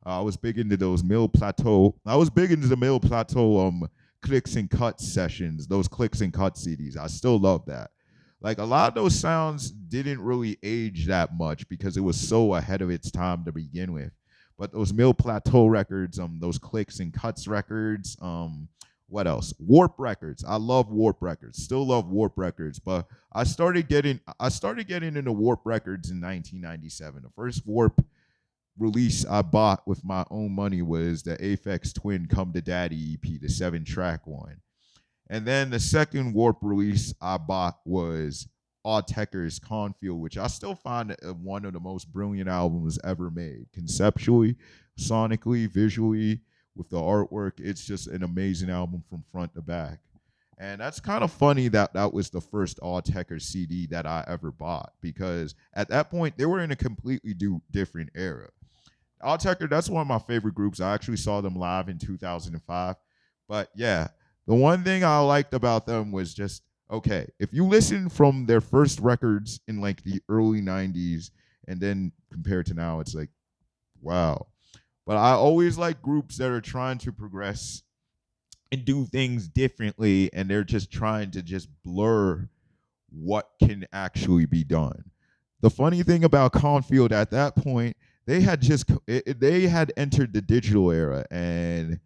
S1: I was big into those Mill Plateau. I was big into the Mill Plateau clicks and cuts sessions, those clicks and cut CDs. I still love that. Like a lot of those sounds didn't really age that much because it was so ahead of its time to begin with. But those Mill Plateau records, those clicks and cuts records, what else? Warp records. I love Warp records. Still love Warp records, but I started getting into Warp records in 1997. The first Warp release I bought with my own money was the Aphex Twin Come to Daddy EP, the 7-track one. And then the second Warp release I bought was Autechre's Cornfield, which I still find one of the most brilliant albums ever made. Conceptually, sonically, visually, with the artwork, it's just an amazing album from front to back. And that's kind of funny that that was the first Autechre CD that I ever bought because at that point they were in a completely different era. Autechre, that's one of my favorite groups. I actually saw them live in 2005. But yeah, the one thing I liked about them was just, okay, if you listen from their first records in like the early 90s and then compared to now, it's like, wow. But I always like groups that are trying to progress and do things differently and they're just trying to just blur what can actually be done. The funny thing about Cornfield at that point, they had entered the digital era and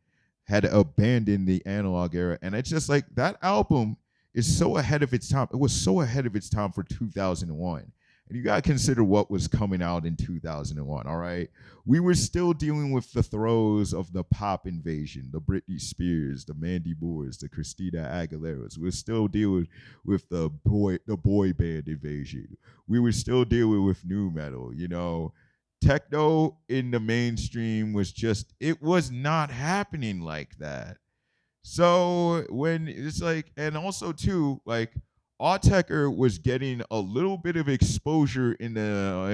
S1: had abandoned the analog era, and it's just like that album is so ahead of its time. It was so ahead of its time for 2001. And you got to consider what was coming out in 2001, all right? We were still dealing with the throes of the pop invasion, the Britney Spears, the Mandy Moores, the Christina Aguileras. We were still dealing with the boy band invasion. We were still dealing with new metal, you know. Techno in the mainstream was just, it was not happening like that. So when it's like, and also too, like Autechre was getting a little bit of exposure in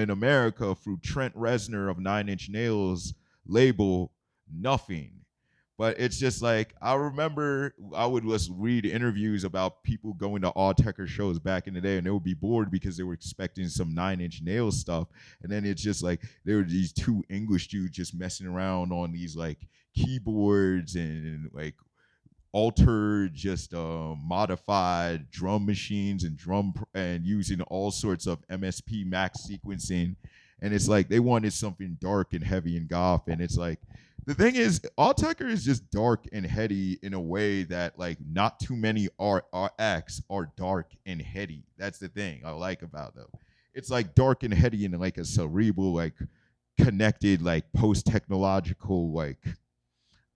S1: America through Trent Reznor of Nine Inch Nails label Nothing. But it's just like I remember I would just read interviews about people going to Autechre shows back in the day, and they would be bored because they were expecting some Nine Inch Nails stuff, and then it's just like there were these two English dudes just messing around on these like keyboards and like altered, just modified drum machines and and using all sorts of MSP Max sequencing, and it's like they wanted something dark and heavy and goth, and it's like the thing is, Autechre is just dark and heady in a way that like not too many acts are dark and heady. That's the thing I like about them. It's like dark and heady in like a cerebral, like connected, like post-technological, like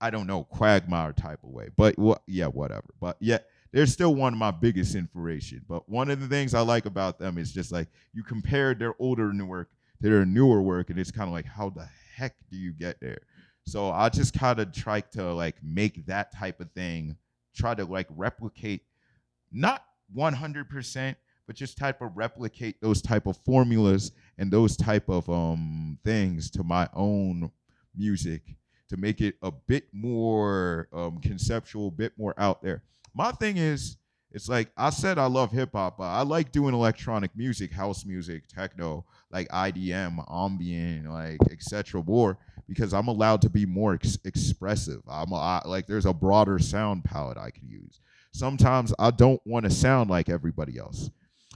S1: I don't know, Quagmire type of way. But yeah, whatever. But yeah, they're still one of my biggest inspiration. But one of the things I like about them is just like you compare their older new work to their newer work, and it's kind of like, how the heck do you get there? So I just kind of try to like make that type of thing, try to like replicate, not 100%, but just type of replicate those type of formulas and those type of things to my own music to make it a bit more conceptual, a bit more out there. My thing is, it's like I said, I love hip hop, but I like doing electronic music, house music, techno, like IDM, ambient, like etc. more because I'm allowed to be more expressive. Like there's a broader sound palette I can use. Sometimes I don't want to sound like everybody else.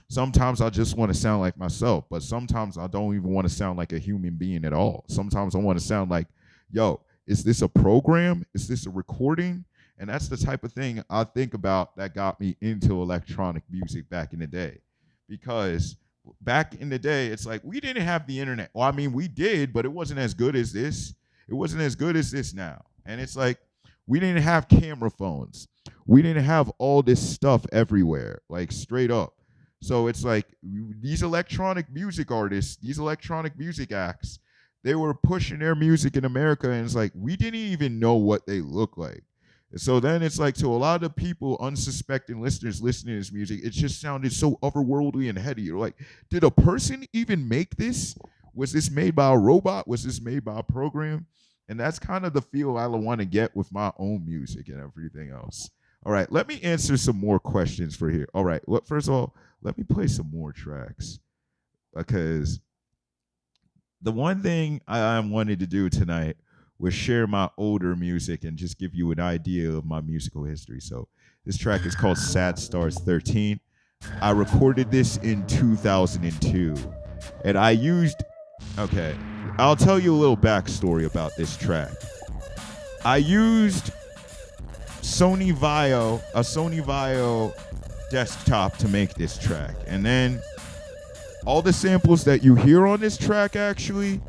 S1: Sometimes I just want to sound like myself, but sometimes I don't even want to sound like a human being at all. Sometimes I want to sound like, yo, is this a program? Is this a recording? And that's the type of thing I think about that got me into electronic music back in the day. Because back in the day, it's like we didn't have the internet. Well, I mean, we did, but it wasn't as good as this. It wasn't as good as this now. And it's like we didn't have camera phones. We didn't have all this stuff everywhere, like straight up. So it's like these electronic music artists, these electronic music acts, they were pushing their music in America, and it's like we didn't even know what they look like. So then it's like to a lot of the people, unsuspecting listeners listening to this music, it just sounded so otherworldly and heady. You're like, did a person even make this? Was this made by a robot? Was this made by a program? And that's kind of the feel I want to get with my own music and everything else. All right, let me answer some more questions for here. All right, well, first of all, let me play some more tracks because the one thing I wanted to do tonight with share my older music and just give you an idea of my musical history. So this track is called Sad Stars 13. I recorded this in 2002, and I used, okay, I'll tell you a little backstory about this track. I used a Sony Vaio desktop to make this track, and then all the samples that you hear on this track, actually,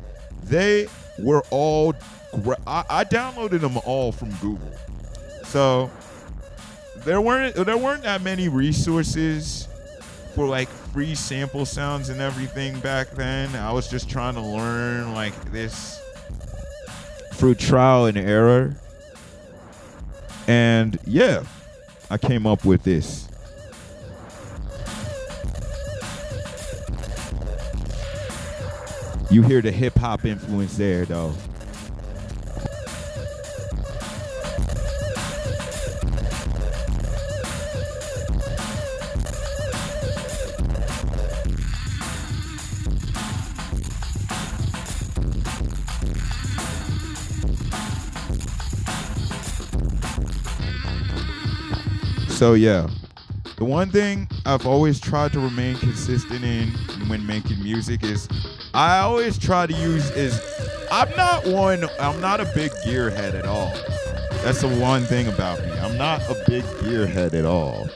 S1: they were all, I downloaded them all from Google. So there weren't that many resources for like free sample sounds and everything back then. I was just trying to learn like this through trial and error. And yeah, I came up with this. You hear the hip hop influence there though. So yeah, the one thing I've always tried to remain consistent in when making music is I always try to use is I'm not a big gearhead at all. That's the one thing about me. I'm not a big gearhead at all.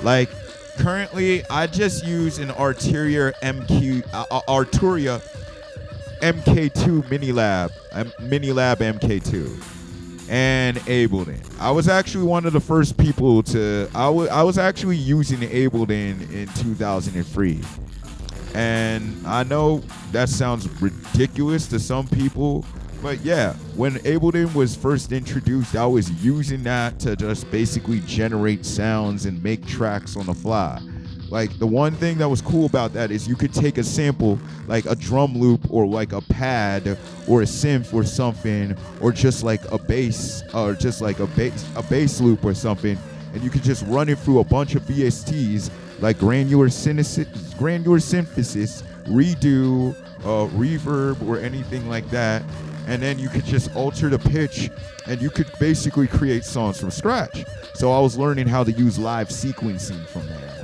S1: Like currently I just use an Arturia MK2 Minilab MK2. And Ableton. I was actually one of the first people to. I was actually using Ableton in 2003, and I know that sounds ridiculous to some people, but yeah, when Ableton was first introduced, I was using that to just basically generate sounds and make tracks on the fly. Like the one thing that was cool about that is you could take a sample like a drum loop or like a pad or a synth or something, or just like a bass or just like a bass loop or something, and you could just run it through a bunch of VSTs like granular synthesis, redo, reverb, or anything like that, and then you could just alter the pitch and you could basically create songs from scratch. So I was learning how to use live sequencing from there.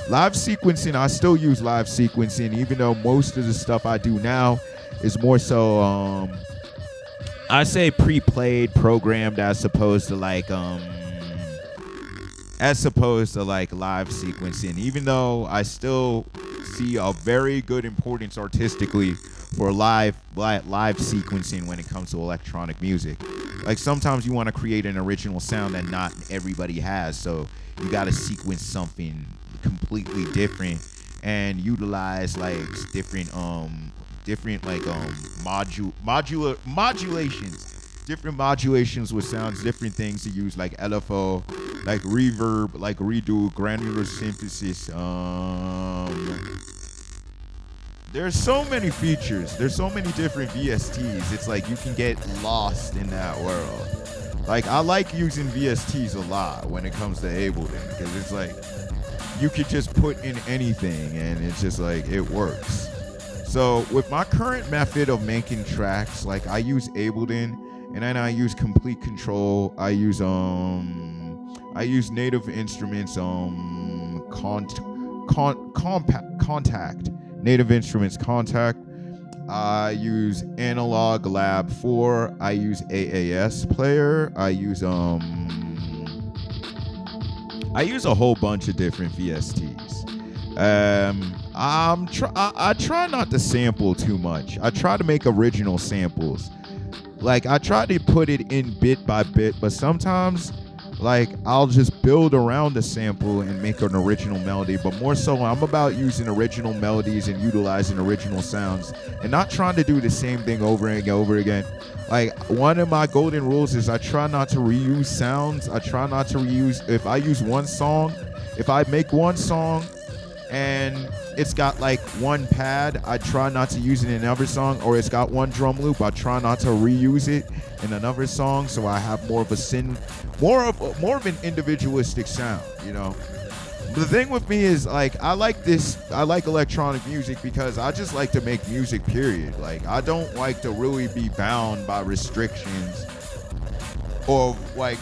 S1: Live sequencing, I still use live sequencing, even though most of the stuff I do now is more so, I say pre-played, programmed, as opposed to like live sequencing. Even though I still see a very good importance artistically for live sequencing when it comes to electronic music. Like sometimes you want to create an original sound that not everybody has, so you got to sequence something completely different and utilize like different modulations with sounds, different things to use like LFO, like reverb, like redo, granular synthesis. There's so many features. There's so many different VSTs. It's like you can get lost in that world. Like I like using VSTs a lot when it comes to Ableton because it's like you could just put in anything and it's just like it works. So with my current method of making tracks, like I use Ableton and then I use Complete Control. I use Native Instruments Contact. Native Instruments Contact. I use Analog Lab 4. I use AAS Player. I use a whole bunch of different VSTs. I try not to sample too much. I try to make original samples. Like I try to put it in bit by bit, but sometimes like I'll just build around a sample and make an original melody. But more so, I'm about using original melodies and utilizing original sounds and not trying to do the same thing over and over again. Like one of my golden rules is I try not to reuse sounds. I try not to reuse. If I use one song, if I make one song and it's got like one pad, I try not to use it in another song, or it's got one drum loop, I try not to reuse it in another song, so I have more of an individualistic sound, you know. The thing with me is like I like electronic music because I just like to make music, period. Like I don't like to really be bound by restrictions or like,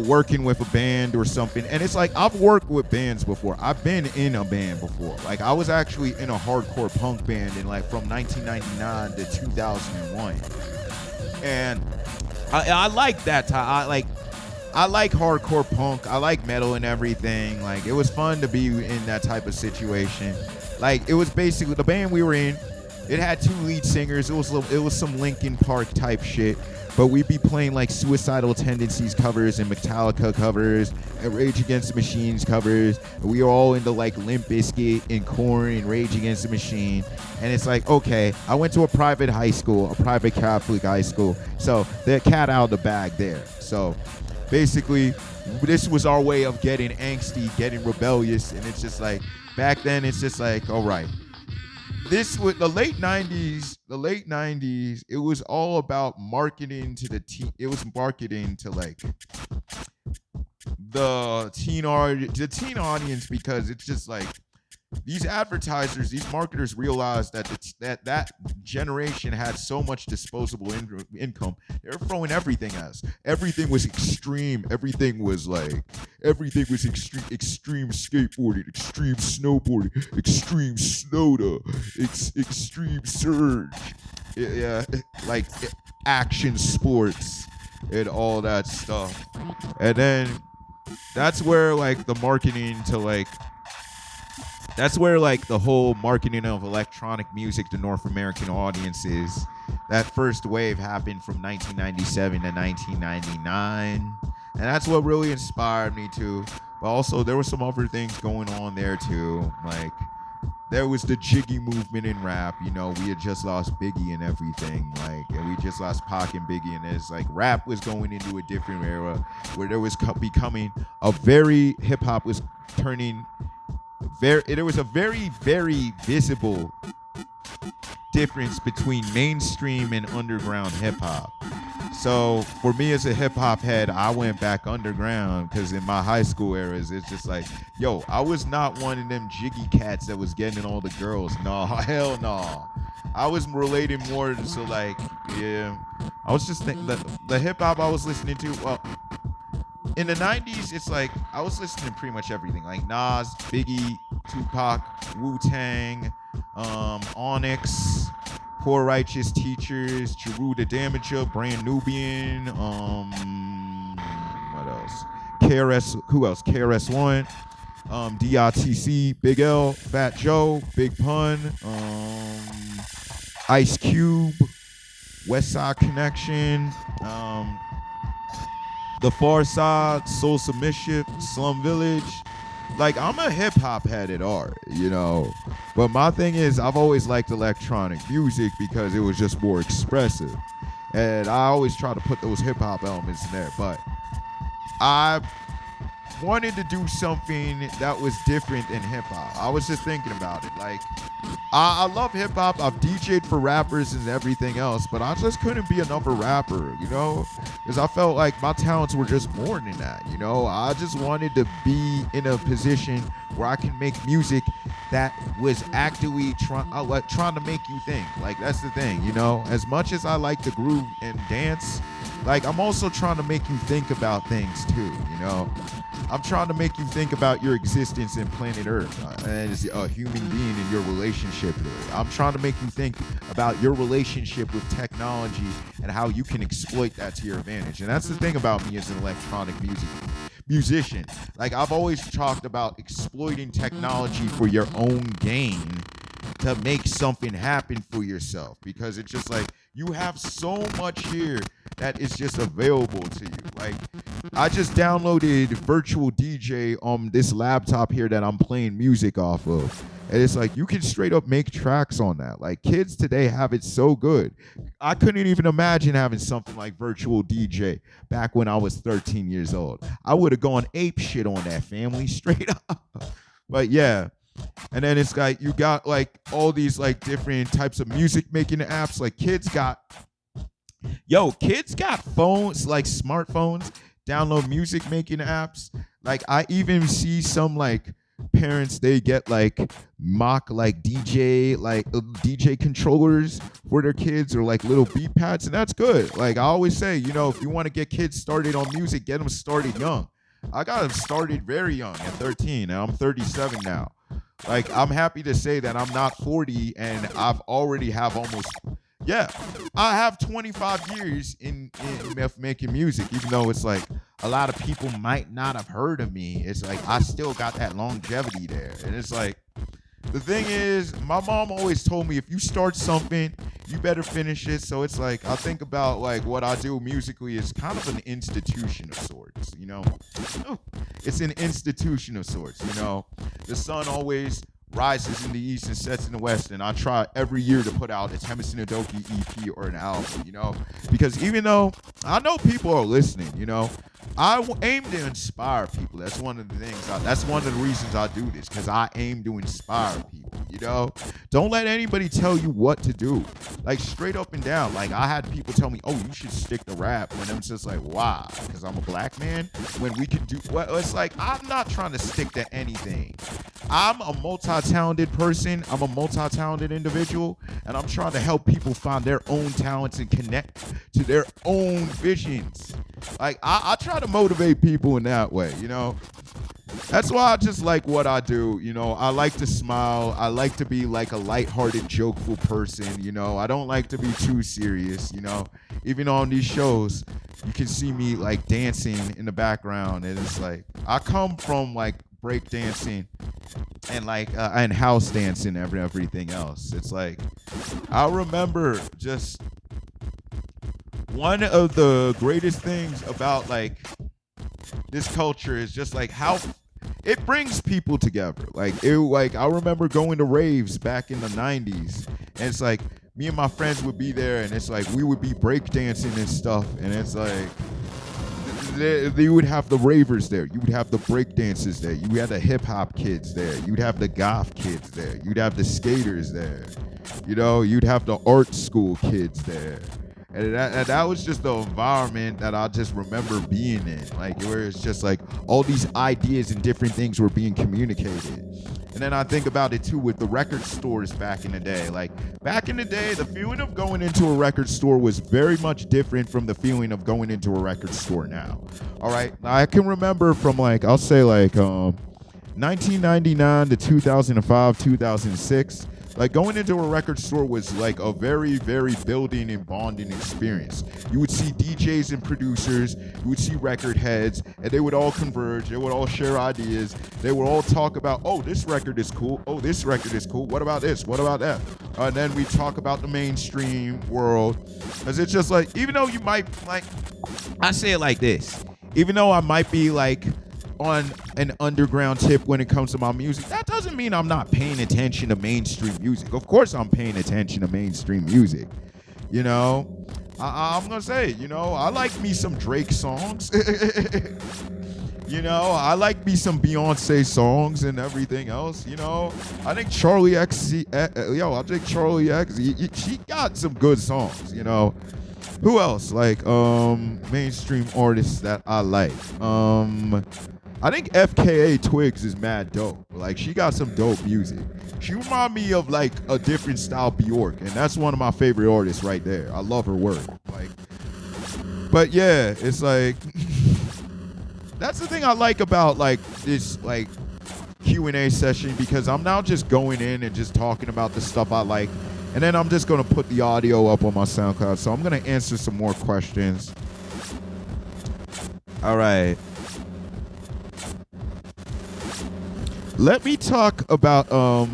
S1: working with a band or something. And it's like I've worked with bands before. I've been in a band before. Like I was actually in a hardcore punk band in like from 1999 to 2001. And I like that time. I like hardcore punk. I like metal and everything. Like it was fun to be in that type of situation. Like it was basically the band we were in. It had 2 lead singers. It was some Linkin Park type shit. But we'd be playing like Suicidal Tendencies covers and Metallica covers and Rage Against the Machine's covers. And we were all into like Limp Bizkit and Korn and Rage Against the Machine. And it's like, okay, I went to a private high school, a private Catholic high school. So the cat out of the bag there. So basically, this was our way of getting angsty, getting rebellious. And it's just like, back then, it's just like, all right. This was the late 90s. The late 90s, it was all about marketing to the teen. It was marketing to like the teen audience, because it's just like these advertisers, these marketers realized that that generation had so much disposable income. They were throwing everything at us. Everything was extreme. Everything was extreme skateboarding, extreme snowboarding, extreme snowda, extreme surge. Yeah, like action sports and all that stuff. And then that's where like the marketing to like. That's where like the whole marketing of electronic music to North American audiences, that first wave happened from 1997 to 1999. And that's what really inspired me too. But also there were some other things going on there too. Like there was the jiggy movement in rap. We had just lost Biggie and everything. And we just lost Pac and Biggie. And it's like rap was going into a different era where there was becoming a very, hip hop was turning there was a very, very visible difference between mainstream and underground hip hop. So for me as a hip hop head, I went back underground because in my high school eras, it's just like, yo, I was not one of them jiggy cats that was getting all the girls. No, hell no. I was relating more to like, yeah. I was just thinking that the hip hop I was listening to, well, in the 90s, it's like I was listening to pretty much everything, like Nas, Biggie, Tupac, Wu-Tang, Onyx, Poor Righteous Teachers, Jeru the Damager, Brand Nubian, what else? KRS, who else? KRS-One, DITC, Big L, Fat Joe, Big Pun, Ice Cube, West Side Connection, The Far Side, Soul Submission, Slum Village. Like, I'm a hip-hop head at heart, But my thing is, I've always liked electronic music because it was just more expressive. And I always try to put those hip-hop elements in there. But I wanted to do something that was different than hip-hop. I was just thinking about it. Like, I love hip-hop. I've DJ'd for rappers and everything else, but I just couldn't be another rapper, because I felt like my talents were just more than that, I just wanted to be in a position where I can make music that was actively trying to make you think. Like, that's the thing, as much as I like to groove and dance, like, I'm also trying to make you think about things too, I'm trying to make you think about your existence in planet Earth as a human being and your relationship to it. I'm trying to make you think about your relationship with technology and how you can exploit that to your advantage. And that's the thing about me as an electronic musician. Like, I've always talked about exploiting technology for your own gain to make something happen for yourself, because it's just like you have so much here that is just available to you. Like, I just downloaded Virtual DJ on this laptop here that I'm playing music off of. And it's like, you can straight up make tracks on that. Like, kids today have it so good. I couldn't even imagine having something like Virtual DJ back when I was 13 years old. I would have gone ape shit on that, family, straight up. But yeah. And then it's like, you got like all these like different types of music making apps. Like, kids got phones, like smartphones, download music making apps. Like, I even see some like parents, they get like mock like DJ controllers for their kids, or like little beat pads, and that's good. Like I always say, if you want to get kids started on music, get them started young. I got them started very young at 13, and I'm 37 now. Like I'm happy to say that I'm not 40, and I've already have almost, yeah, I have 25 years in making music, even though it's like a lot of people might not have heard of me. It's like I still got that longevity there. And it's like, the thing is, my mom always told me, if you start something, you better finish it. So it's like, I think about like what I do musically is kind of an institution of sorts, It's an institution of sorts, The sun always rises in the east and sets in the west, and I try every year to put out a Temisan Adoki EP or an album, because even though I know people are listening, I aim to inspire people. That's one of the things. That's one of the reasons I do this, because I aim to inspire people. Don't let anybody tell you what to do. Like straight up and down. Like I had people tell me, "Oh, you should stick to rap," when I'm just like, "Why? Because I'm a black man." When we can do, well, it's like I'm not trying to stick to anything. I'm a multi-talented person. I'm a multi-talented individual, and I'm trying to help people find their own talents and connect to their own visions. Like I try to motivate people in that way, That's why I just like what I do, I like to smile. I like to be like a lighthearted, jokeful person, I don't like to be too serious, Even on these shows, you can see me like dancing in the background, and it's like I come from like break dancing and like and house dancing and everything else. It's like I remember just one of the greatest things about like this culture is just like how it brings people together. Like I remember going to raves back in the 90s, and it's like me and my friends would be there, and it's like we would be breakdancing and stuff, and it's like you would have the ravers there, you would have the breakdancers there, you had the hip-hop kids there, you'd have the goth kids there, you'd have the skaters there, you'd have the art school kids there. And that was just the environment that I just remember being in, like where it's just like all these ideas and different things were being communicated. And then I think about it too with the record stores back in the day. Like back in the day, the feeling of going into a record store was very much different from the feeling of going into a record store now. All right, I can remember from like, I'll say like 1999 to 2005, 2006. Like going into a record store was like a very, very building and bonding experience. You would see DJs and producers, you would see record heads, and they would all converge, they would all share ideas, they would all talk about, oh, this record is cool, oh, this record is cool, what about this, what about that? And then we talk about the mainstream world. Because it's just like, even though you might, like, I say it like this, even though I might be like, on an underground tip when it comes to my music, that doesn't mean I'm not paying attention to mainstream music. Of course I'm paying attention to mainstream music. I'm gonna say, I like me some Drake songs. I like me some Beyonce songs and everything else. I think Charlie X, she got some good songs. Who else? Like mainstream artists that I like. I think FKA Twigs is mad dope. Like she got some dope music. She remind me of like a different style Bjork, and that's one of my favorite artists right there. I love her work. Like, but yeah, it's like that's the thing I like about like this like Q&A session, because I'm now just going in and just talking about the stuff I like, and then I'm just gonna put the audio up on my SoundCloud. So I'm gonna answer some more questions. All right. Let me talk about let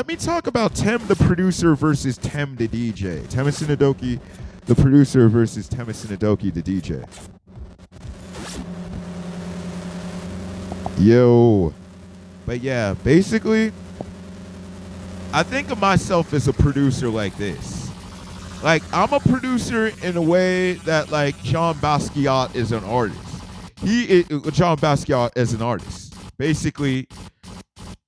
S1: me talk about Tem the producer versus Tem the DJ. Temisan Adoki the producer versus Temisan Adoki the DJ. Yo. But yeah, basically I think of myself as a producer like this. Like I'm a producer in a way that like Jean Basquiat is an artist. Jean Basquiat as an artist, basically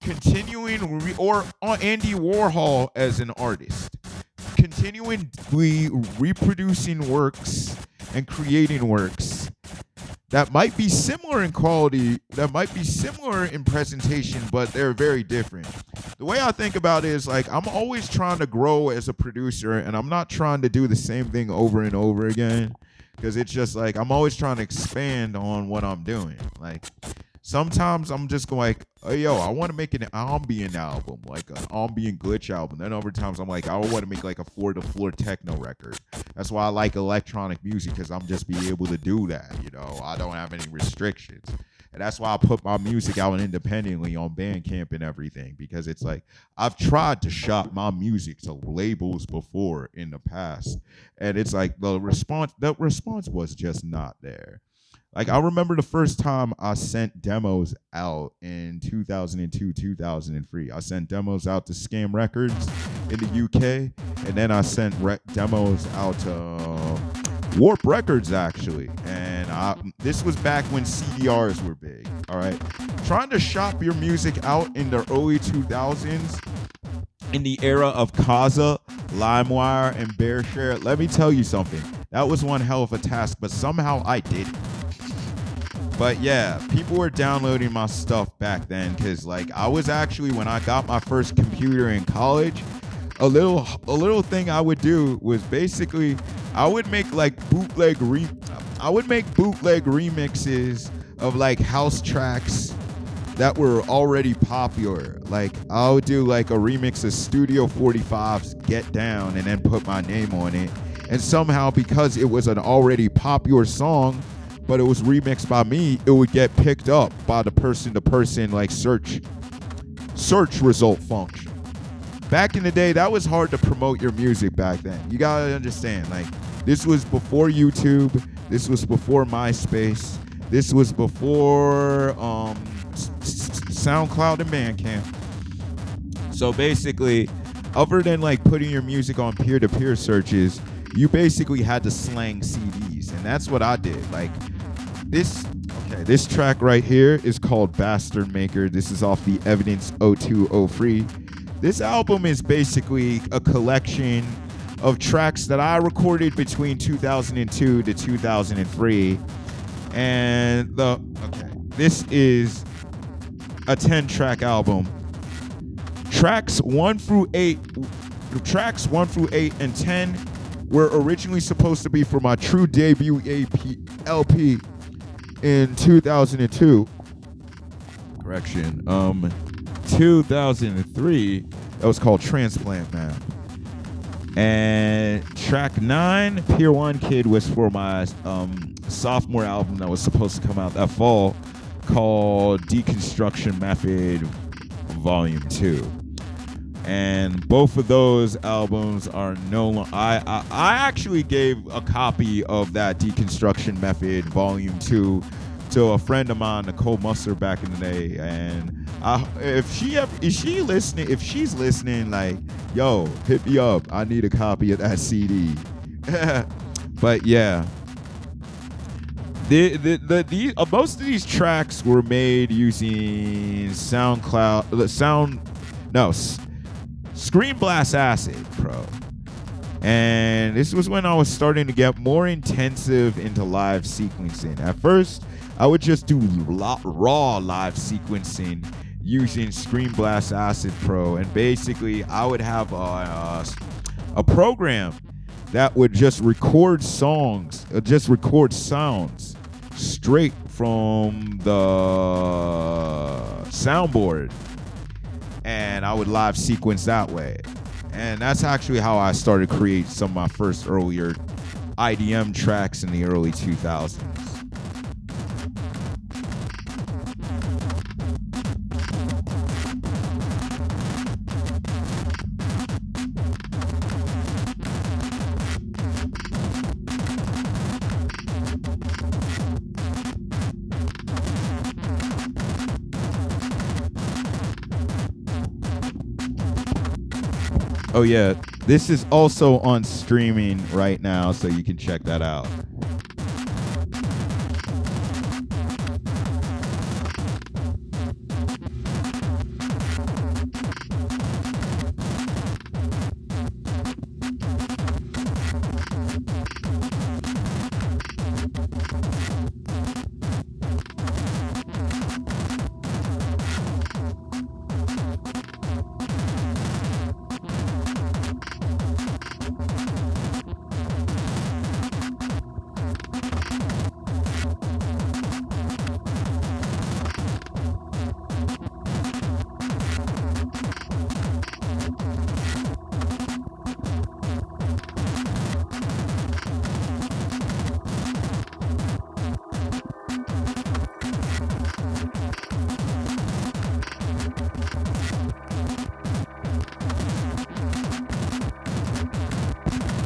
S1: continuing, or Andy Warhol as an artist, continually reproducing works and creating works that might be similar in quality, that might be similar in presentation, but they're very different. The way I think about it is like I'm always trying to grow as a producer, and I'm not trying to do the same thing over and over again, because it's just like I'm always trying to expand on what I'm doing. Like sometimes I'm just going like, oh, yo, I want to make an ambient album, like an ambient glitch album. Then other times I'm like, I want to make like a floor-to-floor techno record. That's why I like electronic music, because I'm just be able to do that. You know, I don't have any restrictions. And that's why I put my music out independently on Bandcamp and everything, because it's like I've tried to shop my music to labels before in the past, and it's like the response was just not there. Like I remember the first time I sent demos out in 2002, 2003. I sent demos out to Scam Records in the UK, and then I sent demos out to Warp Records actually. And this was back when CDRs were big. All right, trying to shop your music out in the early 2000s, in the era of Kazaa, LimeWire, and BearShare. Let me tell you something. That was one hell of a task, but somehow I did it. But yeah, people were downloading my stuff back then, because like I was actually, when I got my first computer in college, a little thing I would do was basically I would make like bootleg remixes of like house tracks that were already popular. Like I would do like a remix of Studio 45's Get Down and then put my name on it. And somehow, because it was an already popular song, but it was remixed by me, it would get picked up by the person-to-person like search result function. Back in the day, that was hard to promote your music back then. You gotta understand, like this was before YouTube, this was before MySpace, this was before SoundCloud and Bandcamp. So basically, other than like putting your music on peer-to-peer searches, you basically had to slang CDs, and that's what I did. Like this track right here is called Bastard Maker. This is off the Evidence 0203. This album is basically a collection of tracks that I recorded between 2002 to 2003. And this is a 10-track album. Tracks 1 through 8 and 10 were originally supposed to be for my true debut LP in 2002. 2003. That was called Transplant Map. And track 9, Pier 1 Kid, was for my sophomore album that was supposed to come out that fall, called Deconstruction Method Volume 2. And both of those albums are no longer. I actually gave a copy of that Deconstruction Method Volume 2 to a friend of mine, Nicole Musser, back in the day. And if she's listening, like, yo, hit me up. I need a copy of that CD. But yeah, most of these tracks were made using Screen Blast Acid Pro. And this was when I was starting to get more intensive into live sequencing. At first, I would just do raw live sequencing using Screen Blast Acid Pro. And basically, I would have a program that would just record sounds straight from the soundboard. And I would live sequence that way. And that's actually how I started to create some of my first earlier IDM tracks in the early 2000s. Oh yeah, this is also on streaming right now, so you can check that out.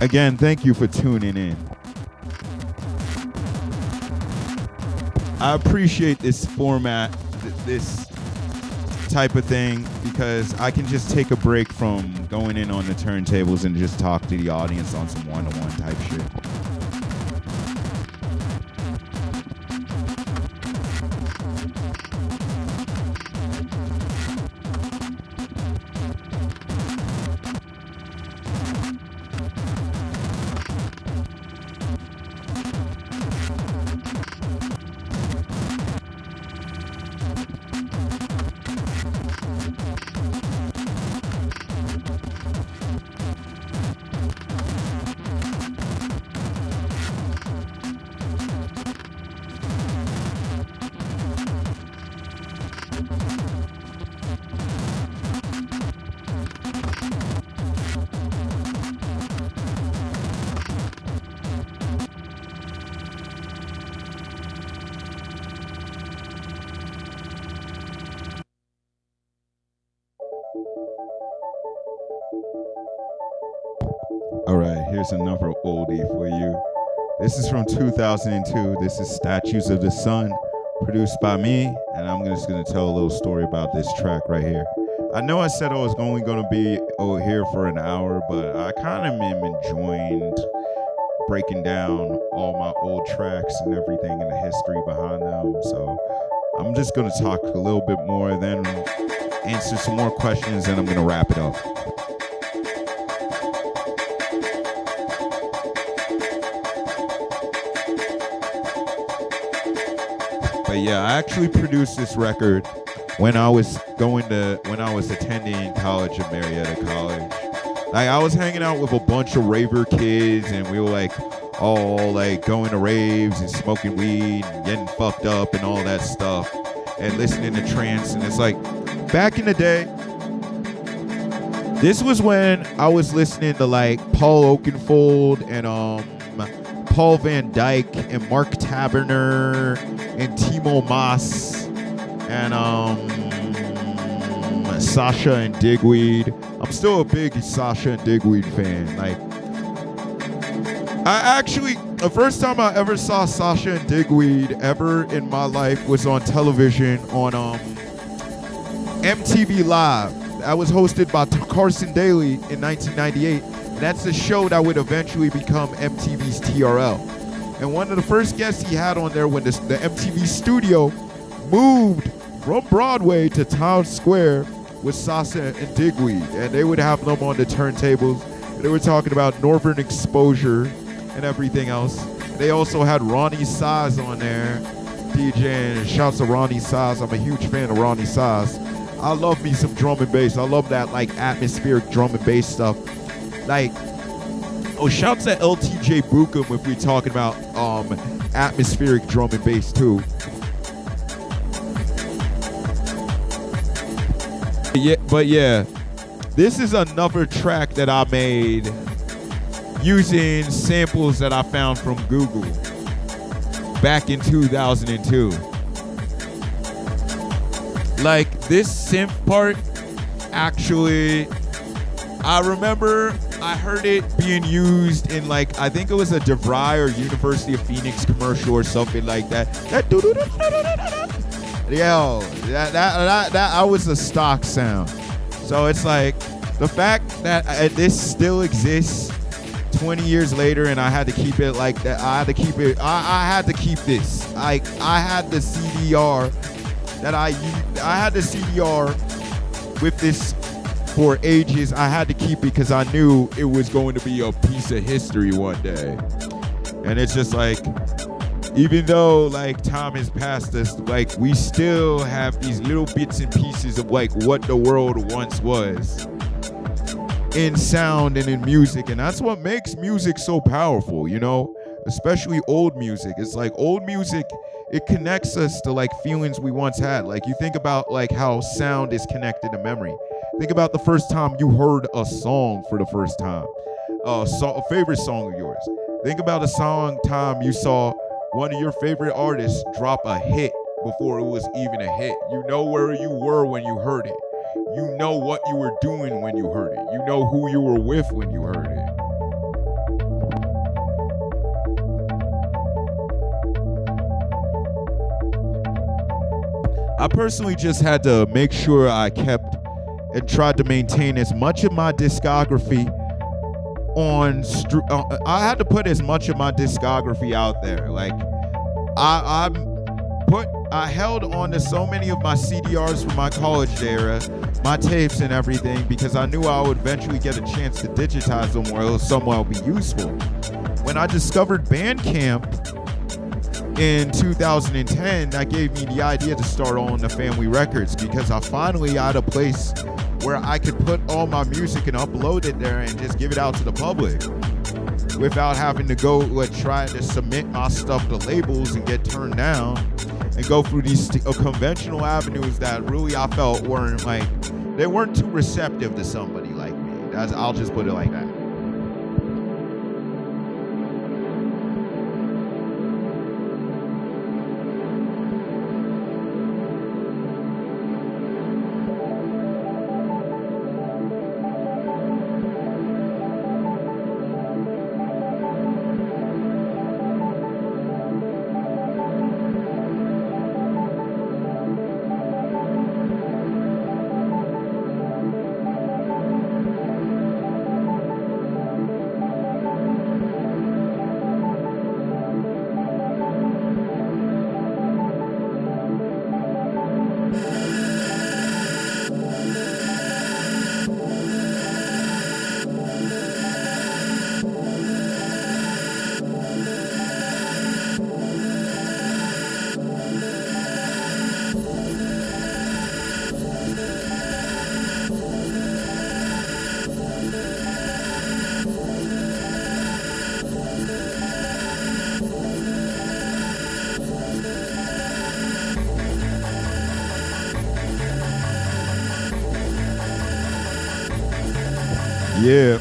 S2: Again, thank you for tuning in. I appreciate this format, this type of thing, because I can just take a break from going in on the turntables and just talk to the audience on some one-on-one type shit. All right, here's another oldie for you. This is from 2002. This is Statues of the Sun, produced by me, and I'm just going to tell a little story about this track right here. I know I said I was only going to be here for an hour, but I kind of am enjoying breaking down all my old tracks and everything and the history behind them. So I'm just going to talk a little bit more, then answer some more questions, and I'm going to wrap it up. But yeah, I actually produced this record when I was attending college at Marietta College. Like, I was hanging out with a bunch of raver kids, and we were like all like going to raves and smoking weed and getting fucked up and all that stuff and listening to trance. And it's like, back in the day, this was when I was listening to like Paul Oakenfold and Paul Van Dyke and Mark Taberner and Timo Maas and Sasha and Digweed. I'm still a big Sasha and Digweed fan. Like, the first time I ever saw Sasha and Digweed ever in my life was on television on MTV Live. That was hosted by Carson Daly in 1998. And that's the show that would eventually become MTV's TRL. And one of the first guests he had on there when the MTV studio moved from Broadway to Town Square was Sasha and Digweed. And they would have them on the turntables. They were talking about Northern Exposure and everything else. They also had Ronnie Size on there, DJing, and shouts to Ronnie Size. I'm a huge fan of Ronnie Size. I love me some drum and bass. I love that like atmospheric drum and bass stuff. Like, shouts at LTJ Bukum if we're talking about atmospheric drum and bass too. But yeah, this is another track that I made using samples that I found from Google back in 2002. Like, this synth part, actually, I remember I heard it being used in, like, I think it was a DeVry or University of Phoenix commercial or something like that. Yo, that was a stock sound. So it's like, the fact that this still exists 20 years later and I had to keep it like that, I had to keep this. Like, I had the CDR that I had the CDR with this for ages. I had to keep it because I knew it was going to be a piece of history one day. And it's just like, even though like time has passed us, like, we still have these little bits and pieces of like what the world once was in sound and in music. And that's what makes music so powerful, you know, especially old music. It's like old music, it connects us to like feelings we once had. Like, you think about like how sound is connected to memory. Think about the first time you heard a song for the first time, a favorite song of yours. Think about a time you saw one of your favorite artists drop a hit before it was even a hit. You know where you were when you heard it. You know what you were doing when you heard it. You know who you were with when you heard it. I personally just had to make sure I kept and tried to maintain as much of my discography I had to put as much of my discography out there. Like I held on to so many of my CDRs from my college era, my tapes and everything, because I knew I would eventually get a chance to digitize them where it would somehow be useful. When I discovered Bandcamp in 2010, that gave me the idea to start on the Family Records, because I finally had a place where I could put all my music and upload it there and just give it out to the public without having to go try to submit my stuff to labels and get turned down and go through these conventional avenues that really I felt they weren't too receptive to somebody like me. I'll just put it like that. Yeah.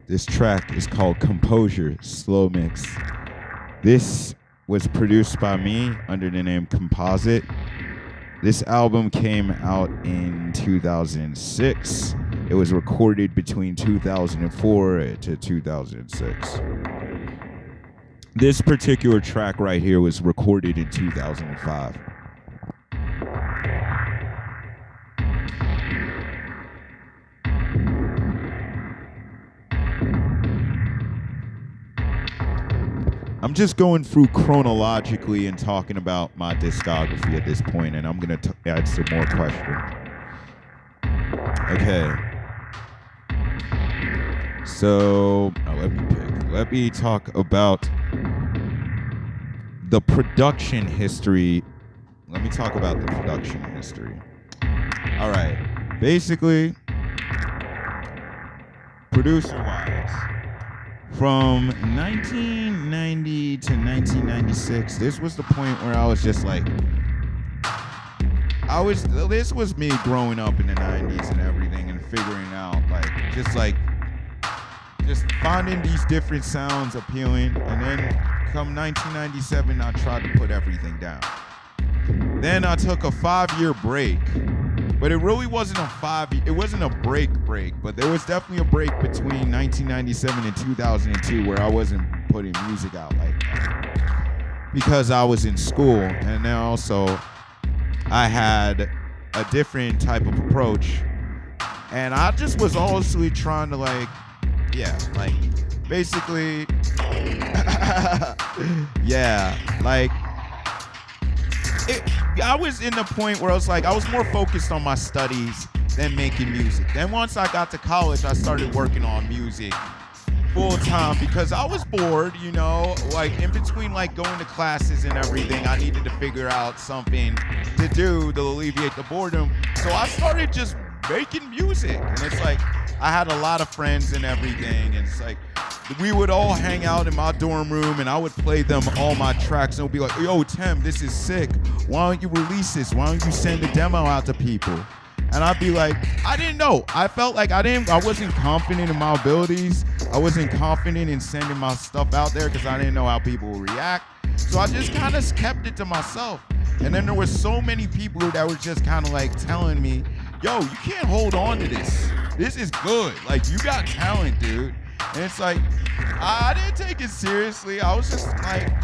S2: This track is called Composure Slow Mix. This was produced by me under the name Composite. This album came out in 2006. It was recorded between 2004 to 2006. This particular track right here was recorded in 2005. I'm just going through chronologically and talking about my discography at this point, and I'm going to add some more questions. Okay. So, let me talk about the production history. Let me talk about the production history. All right. Basically, producer-wise, from 1990 to 1996, this was the point where I was just like, this was me growing up in the 90s and everything. figuring out, just finding these different sounds appealing. And then come 1997, I tried to put everything down. Then I took a 5-year break, but it really wasn't it wasn't a break, but there was definitely a break between 1997 and 2002 where I wasn't putting music out like that because I was in school, and then also I had a different type of approach, and I just was honestly trying to basically I was in the point where I was more focused on my studies than making music. Then once I got to college, I started working on music full time because I was bored, in between going to classes and everything. I needed to figure out something to do to alleviate the boredom. So I started just making music, and it's I had a lot of friends and everything, and it's we would all hang out in my dorm room, and I would play them all my tracks, and it would be like, yo, Tim, this is sick. Why don't you release this? Why don't you send a demo out to people? And I'd be like, I didn't know. I felt like I wasn't confident in my abilities. I wasn't confident in sending my stuff out there because I didn't know how people would react. So I just kind of kept it to myself. And then there were so many people that were just kind of telling me, yo, you can't hold on to this. This is good. You got talent, dude. And it's I didn't take it seriously. I was just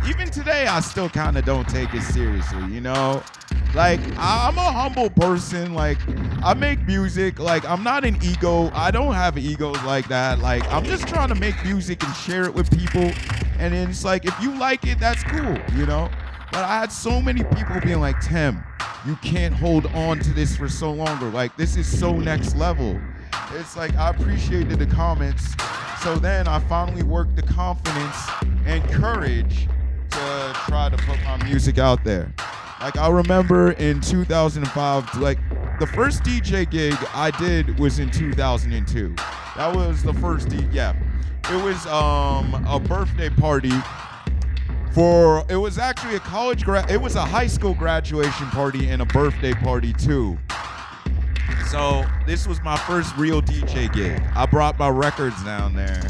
S2: even today, I still kind of don't take it seriously, I'm a humble person. I make music. I'm not an ego. I don't have egos like that. I'm just trying to make music and share it with people. And then it's if you like it, that's cool, But I had so many people being like, Tim, you can't hold on to this for so longer. This is so next level. It's I appreciated the comments. So then I finally worked the confidence and courage to try to put my music out there. I remember in 2005, the first DJ gig I did was in 2002. That was the first It was a birthday party it was actually it was a high school graduation party and a birthday party too. So this was my first real DJ gig. I brought my records down there.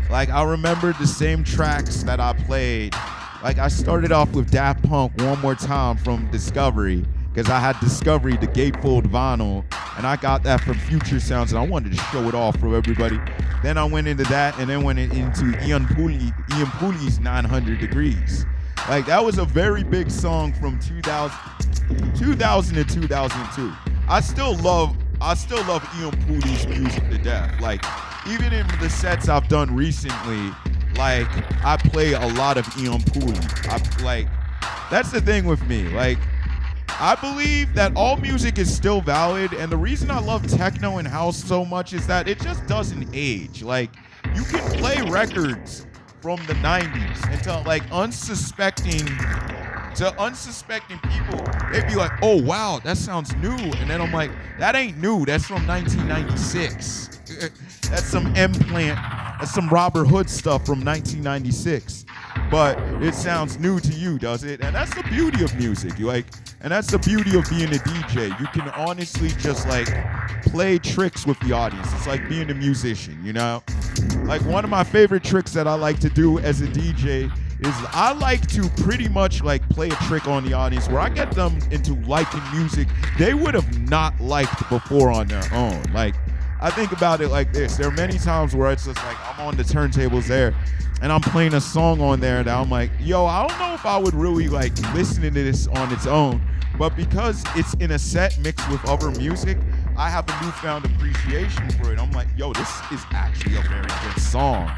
S2: I remember the same tracks that I played. I started off with Daft Punk, One More Time from Discovery, because I had Discovery, the gatefold vinyl, and I got that from Future Sounds, and I wanted to show it off for everybody. Then I went into that, and then went into Ian Pooley's 900 Degrees. That was a very big song from 2000 to 2002. I still love Ian Pooley's music to death. Even in the sets I've done recently, I play a lot of Ian Pooley. That's the thing with me. I believe that all music is still valid, and the reason I love techno and house so much is that it just doesn't age. You can play records from the 90s and to unsuspecting people, they'd be like, oh wow, that sounds new. And then I'm like, that ain't new, that's from 1996. That's some implant, that's some Robert Hood stuff from 1996. But it sounds new to you, does it? And that's the beauty of music. And that's the beauty of being a DJ. You can honestly just play tricks with the audience. It's like being a musician, One of my favorite tricks that I like to do as a DJ is I like to pretty much play a trick on the audience where I get them into liking music they would have not liked before on their own. I think about it like this. There are many times where it's just I'm on the turntables there and I'm playing a song on there that I'm like, yo, I don't know if I would really listen to this on its own, but because it's in a set mixed with other music, I have a newfound appreciation for it. I'm like, yo, this is actually a very good song.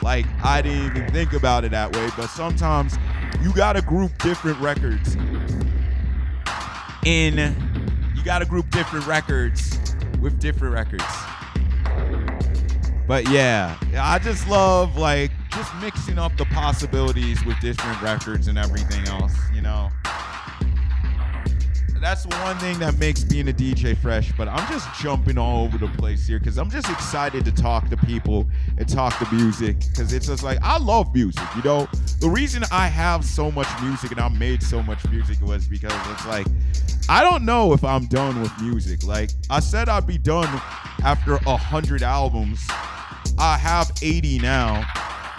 S2: I didn't even think about it that way, but sometimes you gotta group different records with different records. But yeah, I just love just mixing up the possibilities with different records and everything else, That's one thing that makes being a DJ fresh, but I'm just jumping all over the place here because I'm just excited to talk to people and talk to music because it's just I love music, The reason I have so much music and I made so much music was because it's I don't know if I'm done with music. I said I'd be done after 100 albums. I have 80 now,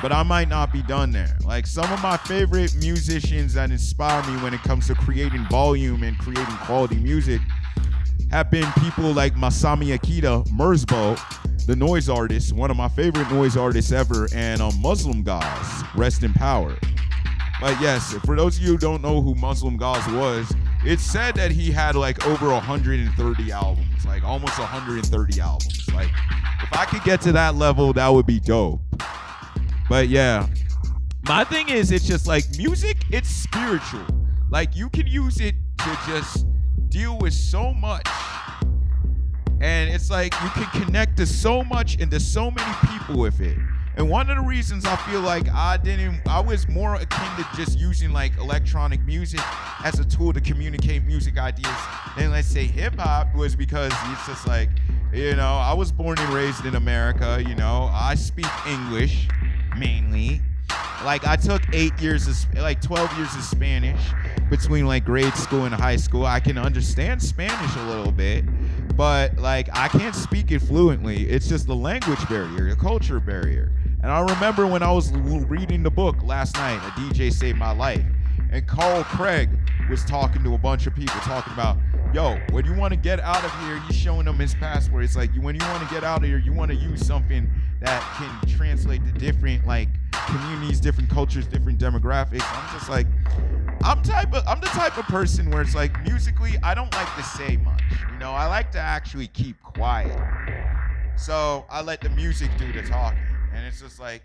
S2: but I might not be done there. Like, some of my favorite musicians that inspire me when it comes to creating volume and creating quality music have been people like Masami Akita, Merzbo, the noise artist, one of my favorite noise artists ever, and Muslim Gauze, rest in power. But yes, for those of you who don't know who Muslim Gauze was, it's said that he had like over 130 albums, like almost 130 albums. Like, if I could get to that level, that would be dope. But yeah, my thing is, it's just like music, it's spiritual. Like, you can use it to just deal with so much. And it's like you can connect to so much and to so many people with it. And one of the reasons I feel like I was more akin to just using like electronic music as a tool to communicate music ideas than, let's say, hip hop, was because it's just like, you know, I was born and raised in America, you know, I speak English mainly. Like, I took 12 years of Spanish between like grade school and high school. I can understand Spanish a little bit, but like, I can't speak it fluently. It's just the language barrier, the culture barrier. And I remember when I was reading the book last night, A DJ Saved My Life, and Carl Craig was talking to a bunch of people, talking about, yo, when you want to get out of here, he's showing them his passport. It's like, when you want to get out of here, you want to use something that can translate to different like communities, different cultures, different demographics. I'm just like, I'm the type of person where it's like, musically, I don't like to say much. You know, I like to actually keep quiet. So I let the music do the talking. And it's just like,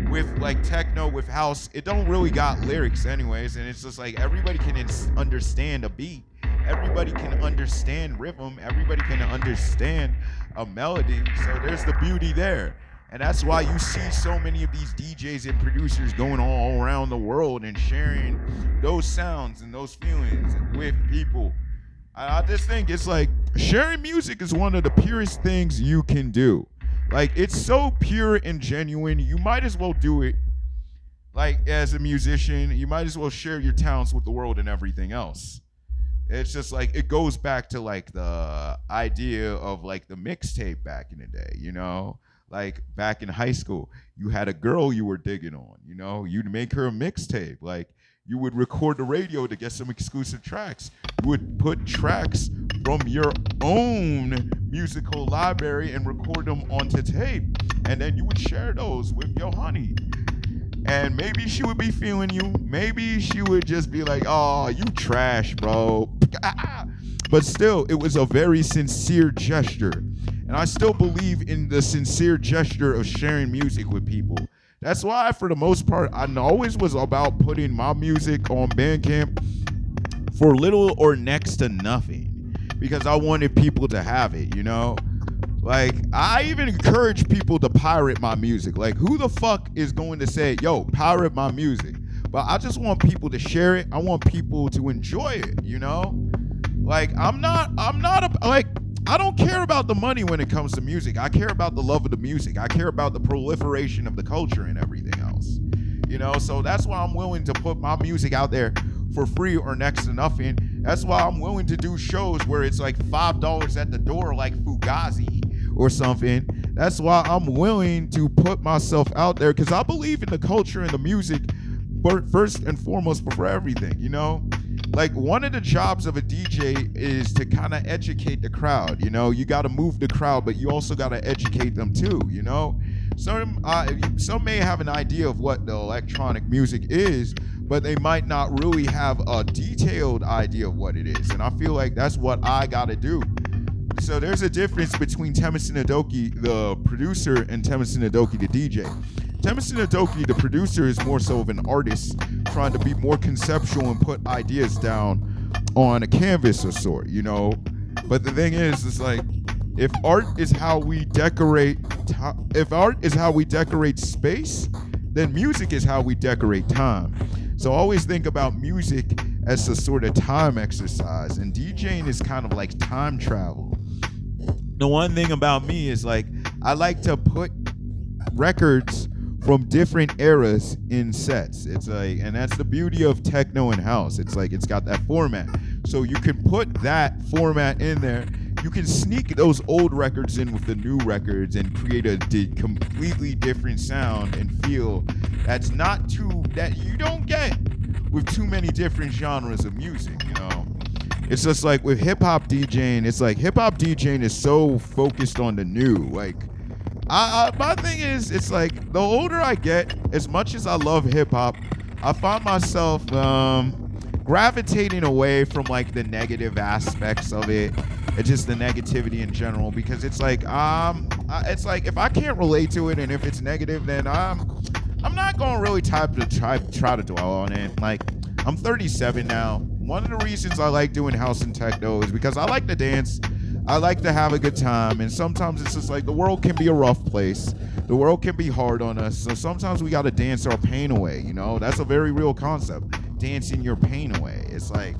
S2: with like techno, with house, it don't really got lyrics anyways. And it's just like, everybody can understand a beat. Everybody can understand rhythm. Everybody can understand a melody. So there's the beauty there. And that's why you see so many of these DJs and producers going all around the world and sharing those sounds and those feelings with people. I just think it's like, sharing music is one of the purest things you can do. Like, it's so pure and genuine, you might as well do it. Like, as a musician, you might as well share your talents with the world and everything else. It's just like, it goes back to like the idea of like the mixtape back in the day, you know? Like, back in high school, you had a girl you were digging on, you know? You'd make her a mixtape. Like, you would record the radio to get some exclusive tracks. You would put tracks from your own musical library and record them onto tape. And then you would share those with your honey. And maybe she would be feeling you. Maybe she would just be like, oh, you trash, bro. But still, it was a very sincere gesture. And I still believe in the sincere gesture of sharing music with people. That's why, for the most part, I always was about putting my music on Bandcamp for little or next to nothing, because I wanted people to have it, you know? Like, I even encourage people to pirate my music. Like, who the fuck is going to say, yo, pirate my music? But I just want people to share it. I want people to enjoy it, you know? Like, I don't care about the money when it comes to music. I care about the love of the music. I care about the proliferation of the culture and everything else. You know, so that's why I'm willing to put my music out there for free or next to nothing. That's why I'm willing to do shows where it's like $5 at the door, like Fugazi or something. That's why I'm willing to put myself out there, because I believe in the culture and the music first and foremost before everything, you know? Like, one of the jobs of a DJ is to kind of educate the crowd, you know? You got to move the crowd, but you also got to educate them too, you know? Some may have an idea of what the electronic music is, but they might not really have a detailed idea of what it is. And I feel like that's what I got to do. So there's a difference between Temisan Adoki, the producer, and Temisan Adoki, the DJ. Temisan Adoki, the producer, is more so of an artist trying to be more conceptual and put ideas down on a canvas of sort, you know? But the thing is, it's like, if art is how we decorate space, then music is how we decorate time. So always think about music as a sort of time exercise, and DJing is kind of like time travel. The one thing about me is, like, I like to put records from different eras in sets. It's like, and that's the beauty of techno and house. It's like, it's got that format. So you can put that format in there, you can sneak those old records in with the new records and create a completely different sound and feel that you don't get with too many different genres of music, you know. It's just like with hip hop DJing, it's like hip hop DJing is so focused on the new. Like, my thing is, it's like the older I get, as much as I love hip hop, I find myself gravitating away from like the negative aspects of it and just the negativity in general, because it's like if I can't relate to it and if it's negative, then I'm not gonna really try to dwell on it. Like, I'm 37 now. One of the reasons I like doing house and techno is because I like to dance. I like to have a good time, and sometimes it's just like the world can be a rough place. The world can be hard on us, so sometimes we gotta dance our pain away, you know? That's a very real concept, dancing your pain away. It's like,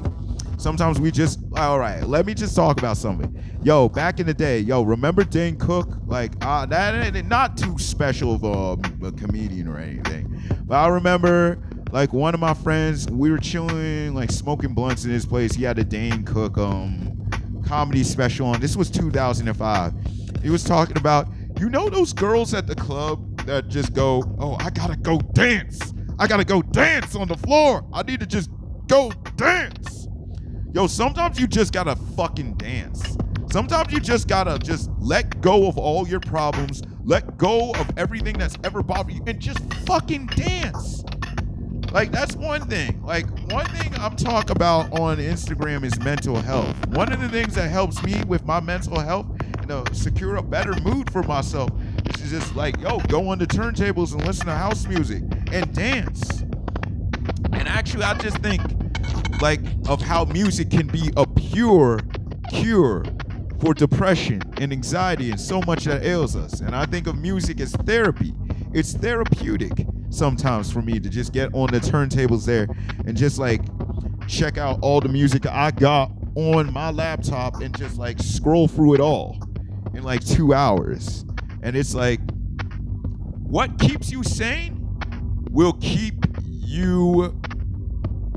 S2: sometimes we just, all right, let me just talk about something. Yo, back in the day, remember Dane Cook? Like, that not too special of a comedian or anything, but I remember, like, one of my friends, we were chilling, like, smoking blunts in his place. He had a Dane Cook comedy special on. This was 2005. He was talking about, you know those girls at the club that just go, oh, I gotta go dance. I gotta go dance on the floor. I need to just go dance. Yo, sometimes you just gotta fucking dance. Sometimes you just gotta just let go of all your problems, let go of everything that's ever bothered you, and just fucking dance. Like, that's one thing. Like, one thing I'm talking about on Instagram is mental health. One of the things that helps me with my mental health and to secure a better mood for myself is just like, go on the turntables and listen to house music and dance. And actually, I just think, like, of how music can be a pure cure for depression and anxiety and so much that ails us. And I think of music as therapy. It's therapeutic sometimes for me to just get on the turntables there and just like check out all the music I got on my laptop and just like scroll through it all in like 2 hours. And it's like, what keeps you sane will keep you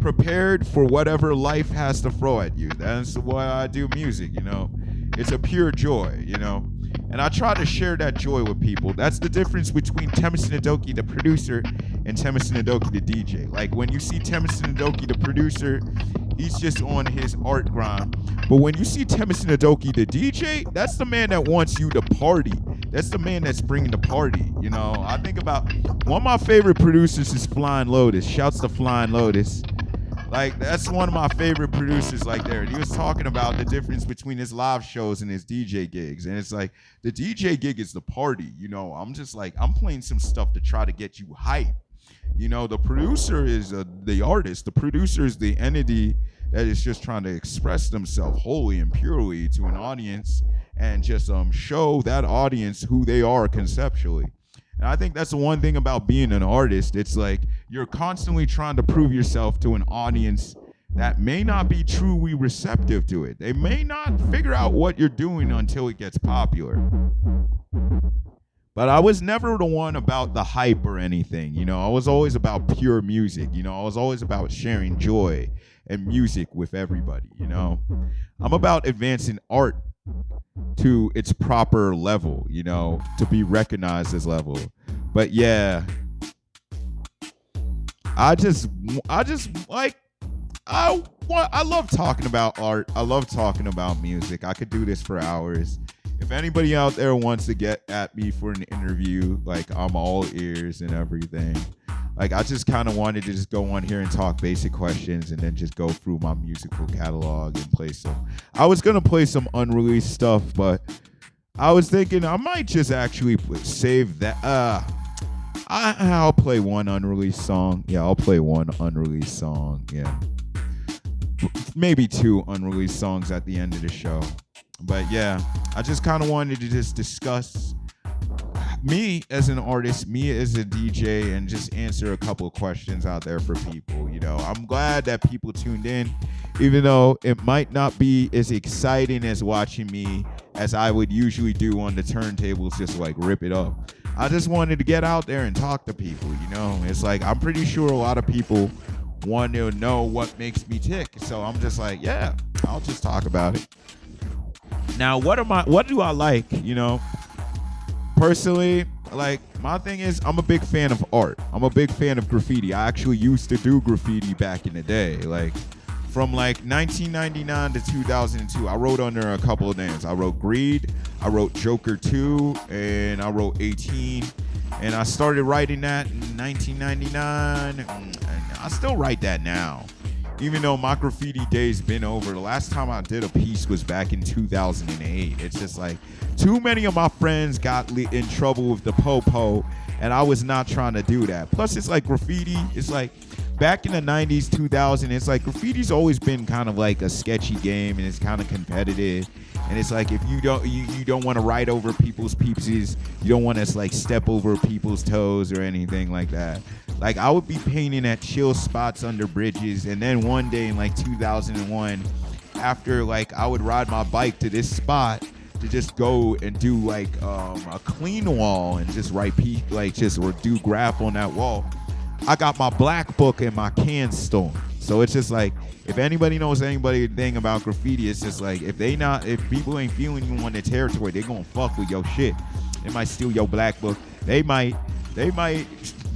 S2: prepared for whatever life has to throw at you. That's why I do music, you know. It's a pure joy, you know. And I try to share that joy with people. That's the difference between Temisan Adoki, the producer, and Temisan Adoki, the DJ. Like, when you see Temisan Adoki, the producer, he's just on his art grind. But when you see Temisan Adoki, the DJ, that's the man that wants you to party. That's the man that's bringing the party, you know. I think about, one of my favorite producers is Flying Lotus. Shouts to Flying Lotus. Like, that's one of my favorite producers, like, there. And he was talking about the difference between his live shows and his DJ gigs. And it's like, the DJ gig is the party, you know. I'm just like, I'm playing some stuff to try to get you hype. You know, the producer is the artist. The producer is the entity that is just trying to express themselves wholly and purely to an audience and just show that audience who they are conceptually. And I think that's the one thing about being an artist. It's like you're constantly trying to prove yourself to an audience that may not be truly receptive to it. They may not figure out what you're doing until it gets popular. But I was never the one about the hype or anything. You know, I was always about pure music. You know, I was always about sharing joy and music with everybody. You know, I'm about advancing art to its proper level, you know, to be recognized as level. But yeah, I love talking about art. I love talking about music. I could do this for hours. If anybody out there wants to get at me for an interview, like, I'm all ears and everything. Like, I just kind of wanted to just go on here and talk basic questions and then just go through my musical catalog and play some. I was going to play some unreleased stuff, but I was thinking I might just actually save that. I'll play one unreleased song. Yeah, I'll play one unreleased song. Yeah. Maybe two unreleased songs at the end of the show. But yeah, I just kind of wanted to just discuss me as an artist, me as a DJ, and just answer a couple of questions out there for people. You know, I'm glad that people tuned in, even though it might not be as exciting as watching me as I would usually do on the turntables, just like rip it up. I just wanted to get out there and talk to people, you know. It's like, I'm pretty sure a lot of people want to know what makes me tick. So I'm just like, yeah, I'll just talk about it. Now, what do I like? Personally, like, my thing is, I'm a big fan of art. I'm a big fan of graffiti. I actually used to do graffiti back in the day. Like, from like 1999 to 2002, I wrote under a couple of names. I wrote Greed, I wrote Joker 2, and I wrote 18. And I started writing that in 1999. And I still write that now. Even though my graffiti day's been over, the last time I did a piece was back in 2008. It's just like, too many of my friends got in trouble with the po-po, and I was not trying to do that. Plus, it's like graffiti. It's like, back in the 90s, 2000, it's like graffiti's always been kind of like a sketchy game, and it's kind of competitive. And it's like, if you don't want to ride over people's peepsies, you don't want to like step over people's toes or anything like that. Like, I would be painting at chill spots under bridges, and then one day in like 2001, after like I would ride my bike to this spot to just go and do like a clean wall and just write or do graph on that wall, I got my black book and my can stolen. So it's just like, if anybody knows anything about graffiti, it's just like, if people ain't feeling you on their territory, they gonna fuck with your shit. They might steal your black book. They might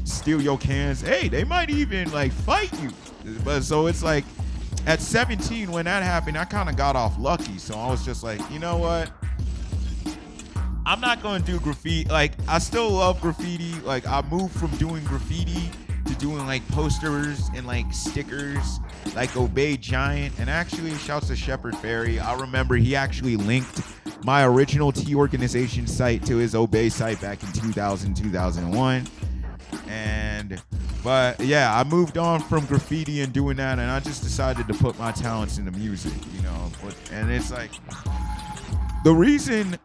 S2: steal your cans. Hey, they might even like fight you. But so it's like, at 17 when that happened, I kind of got off lucky. So I was just like, you know what? I'm not gonna do graffiti. Like, I still love graffiti. Like, I moved from doing graffiti to doing like posters and like stickers, like Obey Giant. And actually, shouts to Shepard Ferry. I remember he actually linked my original T Organization site to his Obey site back in 2000, 2001. But yeah, I moved on from graffiti and doing that, and I just decided to put my talents into music, And it's like, the reason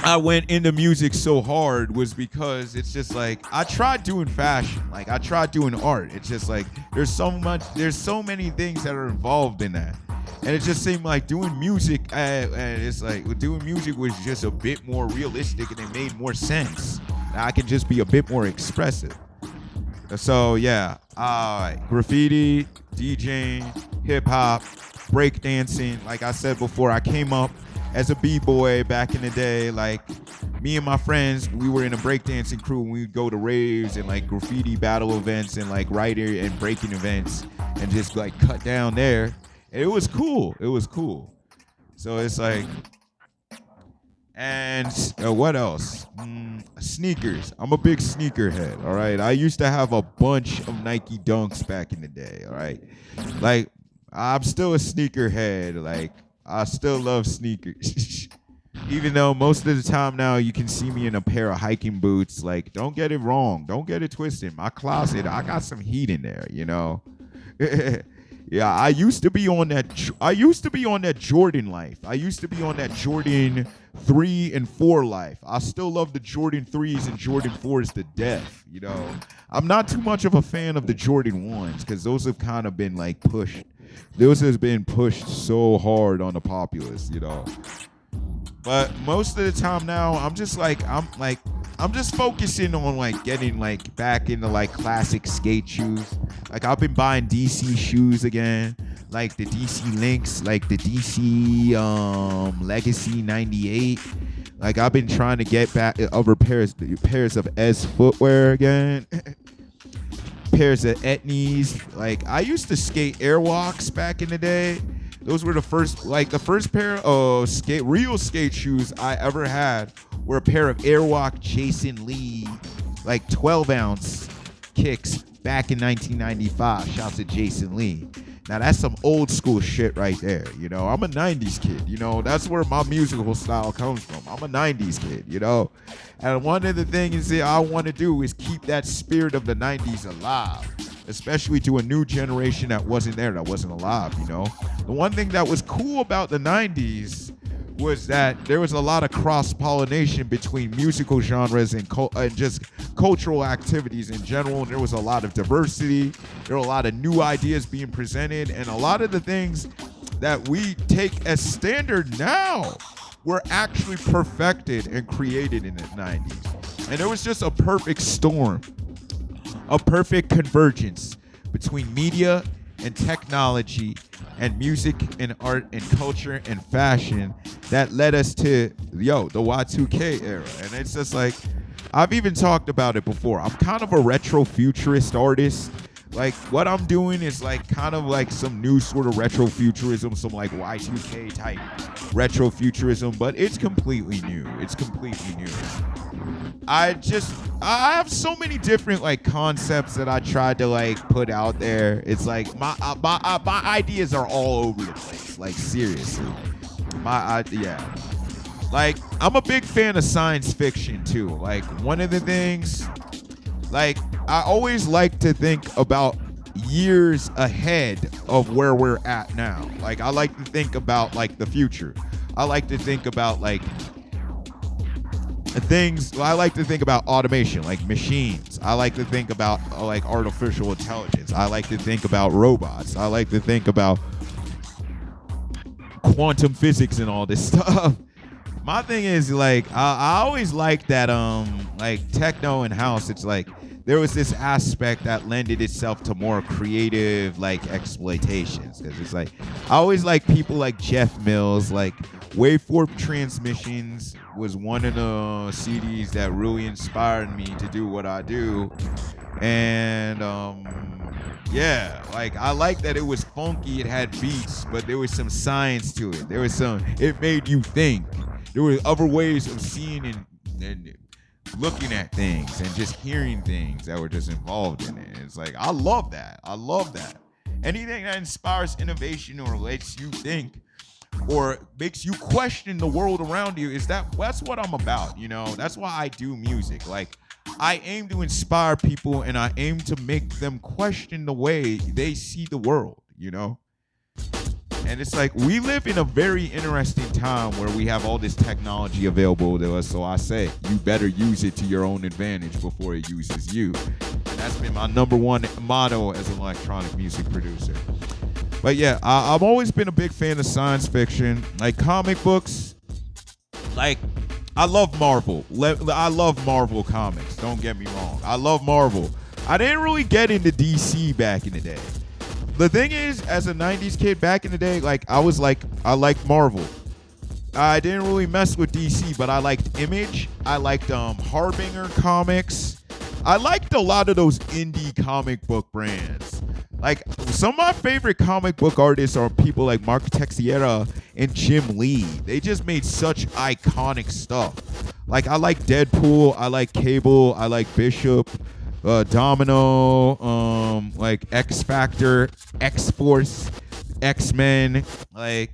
S2: I went into music so hard was because it's just like, I tried doing fashion, like I tried doing art. It's just like, there's so many things that are involved in that. And it just seemed like doing music, and it's like, doing music was just a bit more realistic, and it made more sense. I can just be a bit more expressive. So yeah, graffiti, DJing, hip hop, breakdancing. Like I said before, I came up as a b-boy back in the day. Like, me and my friends, we were in a breakdancing crew, and we'd go to raves and like graffiti battle events and like writer and breaking events and just like cut down there. And it was cool. So it's like, and what else? Sneakers. I'm a big sneakerhead, all right? I used to have a bunch of Nike Dunks back in the day, all right? Like, I'm still a sneakerhead. Like, I still love sneakers. Even though most of the time now you can see me in a pair of hiking boots. Like, don't get it wrong. Don't get it twisted. My closet, I got some heat in there, Yeah, I used to be on that Jordan life. I used to be on that Jordan 3 and 4 life. I still love the Jordan 3s and Jordan 4s to death, I'm not too much of a fan of the Jordan 1s because those have kind of been like pushed. Those has been pushed so hard on the populace, But most of the time now, I'm just focusing on like getting like back into like classic skate shoes. Like, I've been buying DC shoes again, like the DC Lynx, like the DC Legacy 98. Like, I've been trying to get back other pairs of S footwear again. Pairs of Etnies. Like, I used to skate Airwalks back in the day. Those were the first pair of real skate shoes I ever had were a pair of Airwalk Jason Lee, like 12-ounce kicks back in 1995. Shouts to Jason Lee. Now, that's some old school shit right there, I'm a 90s kid, That's where my musical style comes from. I'm a 90s kid, And one of the things that I want to do is keep that spirit of the 90s alive, especially to a new generation that wasn't there, that wasn't alive, The one thing that was cool about the 90s was that there was a lot of cross-pollination between musical genres and just cultural activities in general. There was a lot of diversity. There were a lot of new ideas being presented, and a lot of the things that we take as standard now were actually perfected and created in the 90s. And there was just a perfect storm, a perfect convergence between media and technology and music and art and culture and fashion that led us to the Y2K era. And it's just like, I've even talked about it before. I'm kind of a retro futurist artist. Like, what I'm doing is like kind of like some new sort of retro futurism, some like Y2K type retro futurism, but it's completely new. It's completely new. I have so many different like concepts that I tried to like put out there. It's like my ideas are all over the place. Like, seriously, yeah. Like, I'm a big fan of science fiction too. Like, one of the things, like, I always like to think about years ahead of where we're at now. Like, I like to think about like the future. I like to think about like things. I like to think about automation, like machines. I like to think about like artificial intelligence. I like to think about robots. I like to think about quantum physics and all this stuff. My thing is, like, I always liked that like techno and house. It's like there was this aspect that lended itself to more creative like exploitations, because it's like I always like people like Jeff Mills. Like, Waveform Transmissions was one of the CDs that really inspired me to do what I do. And yeah, like, I like that it was funky, it had beats, but there was some science to it. It made you think. There were other ways of seeing and looking at things and just hearing things that were just involved in it. It's like, I love that. Anything that inspires innovation or lets you think or makes you question the world around you, that's what I'm about, you know? That's why I do music. Like, I aim to inspire people, and I aim to make them question the way they see the world, you know? And it's like, we live in a very interesting time where we have all this technology available to us. So I say, you better use it to your own advantage before it uses you. And that's been my number one motto as an electronic music producer. But yeah, I've always been a big fan of science fiction, like comic books. Like, I love Marvel. I love Marvel comics. Don't get me wrong. I love Marvel. I didn't really get into DC back in the day. The thing is, as a 90s kid back in the day, like, I liked Marvel. I didn't really mess with DC, but I liked Image. I liked Harbinger comics. I liked a lot of those indie comic book brands. Like, some of my favorite comic book artists are people like Mark Texiera and Jim Lee. They just made such iconic stuff. Like, I like Deadpool, I like Cable, I like Bishop, Domino, like X Factor, X Force, X-Men. Like,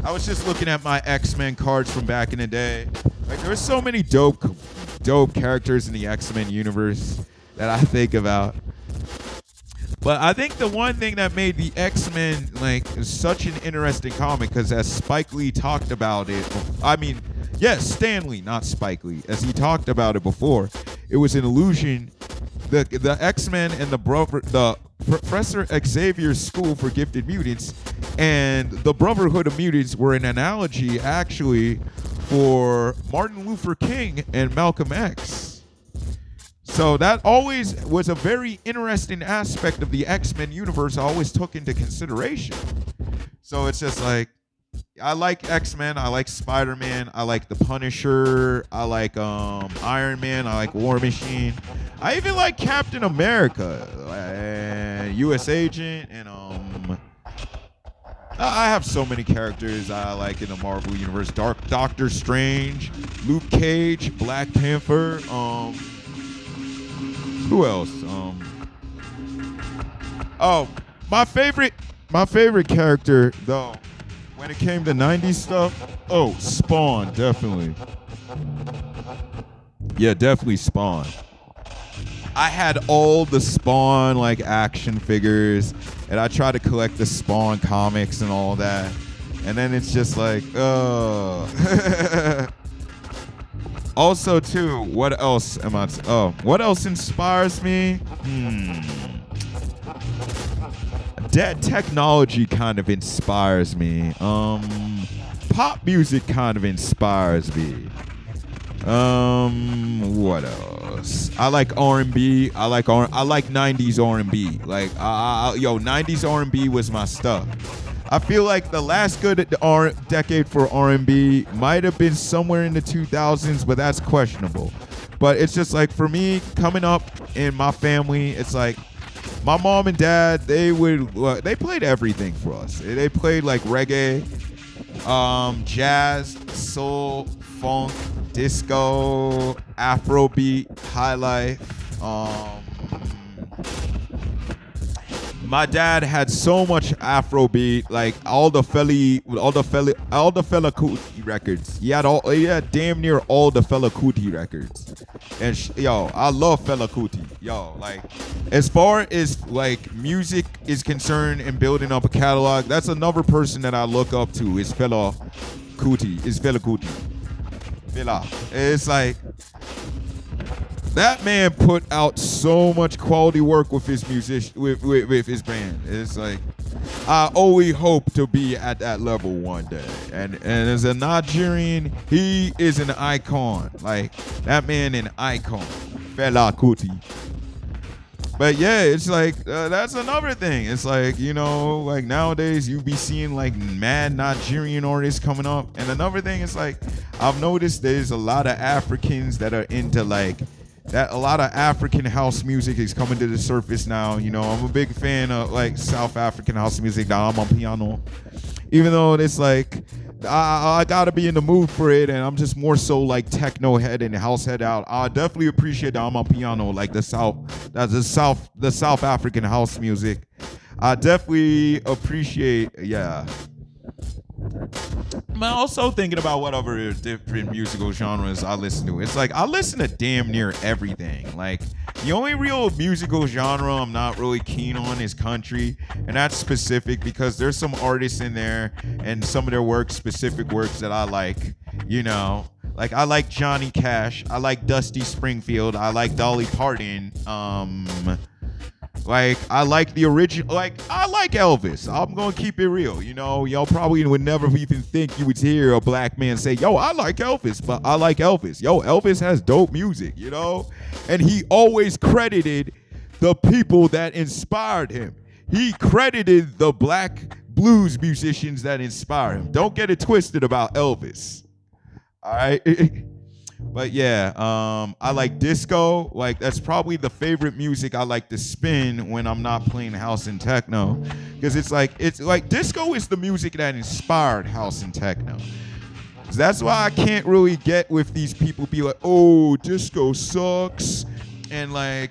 S2: I was just looking at my X-Men cards from back in the day. Like, there's so many dope characters in the X-Men universe that I think about. But I think the one thing that made the X-Men like such an interesting comic, because as Spike Lee talked about it, Stan Lee, not Spike Lee, as he talked about it before, it was an illusion. The X-Men and the Professor Xavier's School for Gifted Mutants and the Brotherhood of Mutants were an analogy actually for Martin Luther King and Malcolm X. So that always was a very interesting aspect of the X-Men universe I always took into consideration. So it's just like, I like X-Men, I like Spider-Man, I like the Punisher, I like Iron Man, I like War Machine. I even like Captain America, and U.S. Agent, and I have so many characters I like in the Marvel universe. Doctor Strange, Luke Cage, Black Panther, who else? My favorite character though, when it came to 90s stuff, Spawn, definitely. Yeah, definitely Spawn. I had all the Spawn like action figures, and I tried to collect the Spawn comics and all that. And then it's just like, Also, too, what else what else inspires me? That technology kind of inspires me. Pop music kind of inspires me. What else? I like R&B. I like 90s R&B. Like, yo, 90s R&B was my stuff. I feel like the last good decade for R&B might have been somewhere in the 2000s, but that's questionable. But it's just like, for me, coming up in my family, it's like my mom and dad, they played everything for us. They played like reggae, jazz, soul, funk, disco, Afrobeat, high life. My dad had so much Afrobeat, like all the Fela Kuti records. He had damn near all the Fela Kuti records. And yo, I love Fela Kuti. Yo, like, as far as like music is concerned and building up a catalog, that's another person that I look up to. Is Fela Kuti. Fela. It's like, that man put out so much quality work with his with his band. It's like, I always hope to be at that level one day. And as a Nigerian, he is an icon. Like, that man, an icon. Fela Kuti. But yeah, it's like, that's another thing. It's like, you know, like nowadays you be seeing like mad Nigerian artists coming up. And another thing is like, I've noticed there's a lot of Africans that are into like, that a lot of African house music is coming to the surface now. You know, I'm a big fan of like South African house music, the Amapiano. Even though it's like, I gotta be in the mood for it, and I'm just more so like techno head and house head out. I definitely appreciate the Amapiano, like the South African house music. I definitely appreciate, yeah. I'm also thinking about what other different musical genres I listen to. It's like, I listen to damn near everything. Like, the only real musical genre I'm not really keen on is country, and that's specific because there's some artists in there and some of their works, specific works that I like, you know. Like, I like Johnny Cash, I like Dusty Springfield, I like Dolly Parton, like, I like the original, like, I like Elvis. I'm gonna keep it real, you know. Y'all probably would never even think you would hear a black man say, yo, I like Elvis, but I like Elvis. Yo, Elvis has dope music, you know? And he always credited the people that inspired him. He credited the black blues musicians that inspired him. Don't get it twisted about Elvis. All right? But yeah, I like disco. Like, that's probably the favorite music I like to spin when I'm not playing house and techno, because it's like disco is the music that inspired house and techno. So that's why I can't really get with these people be like, oh, disco sucks, but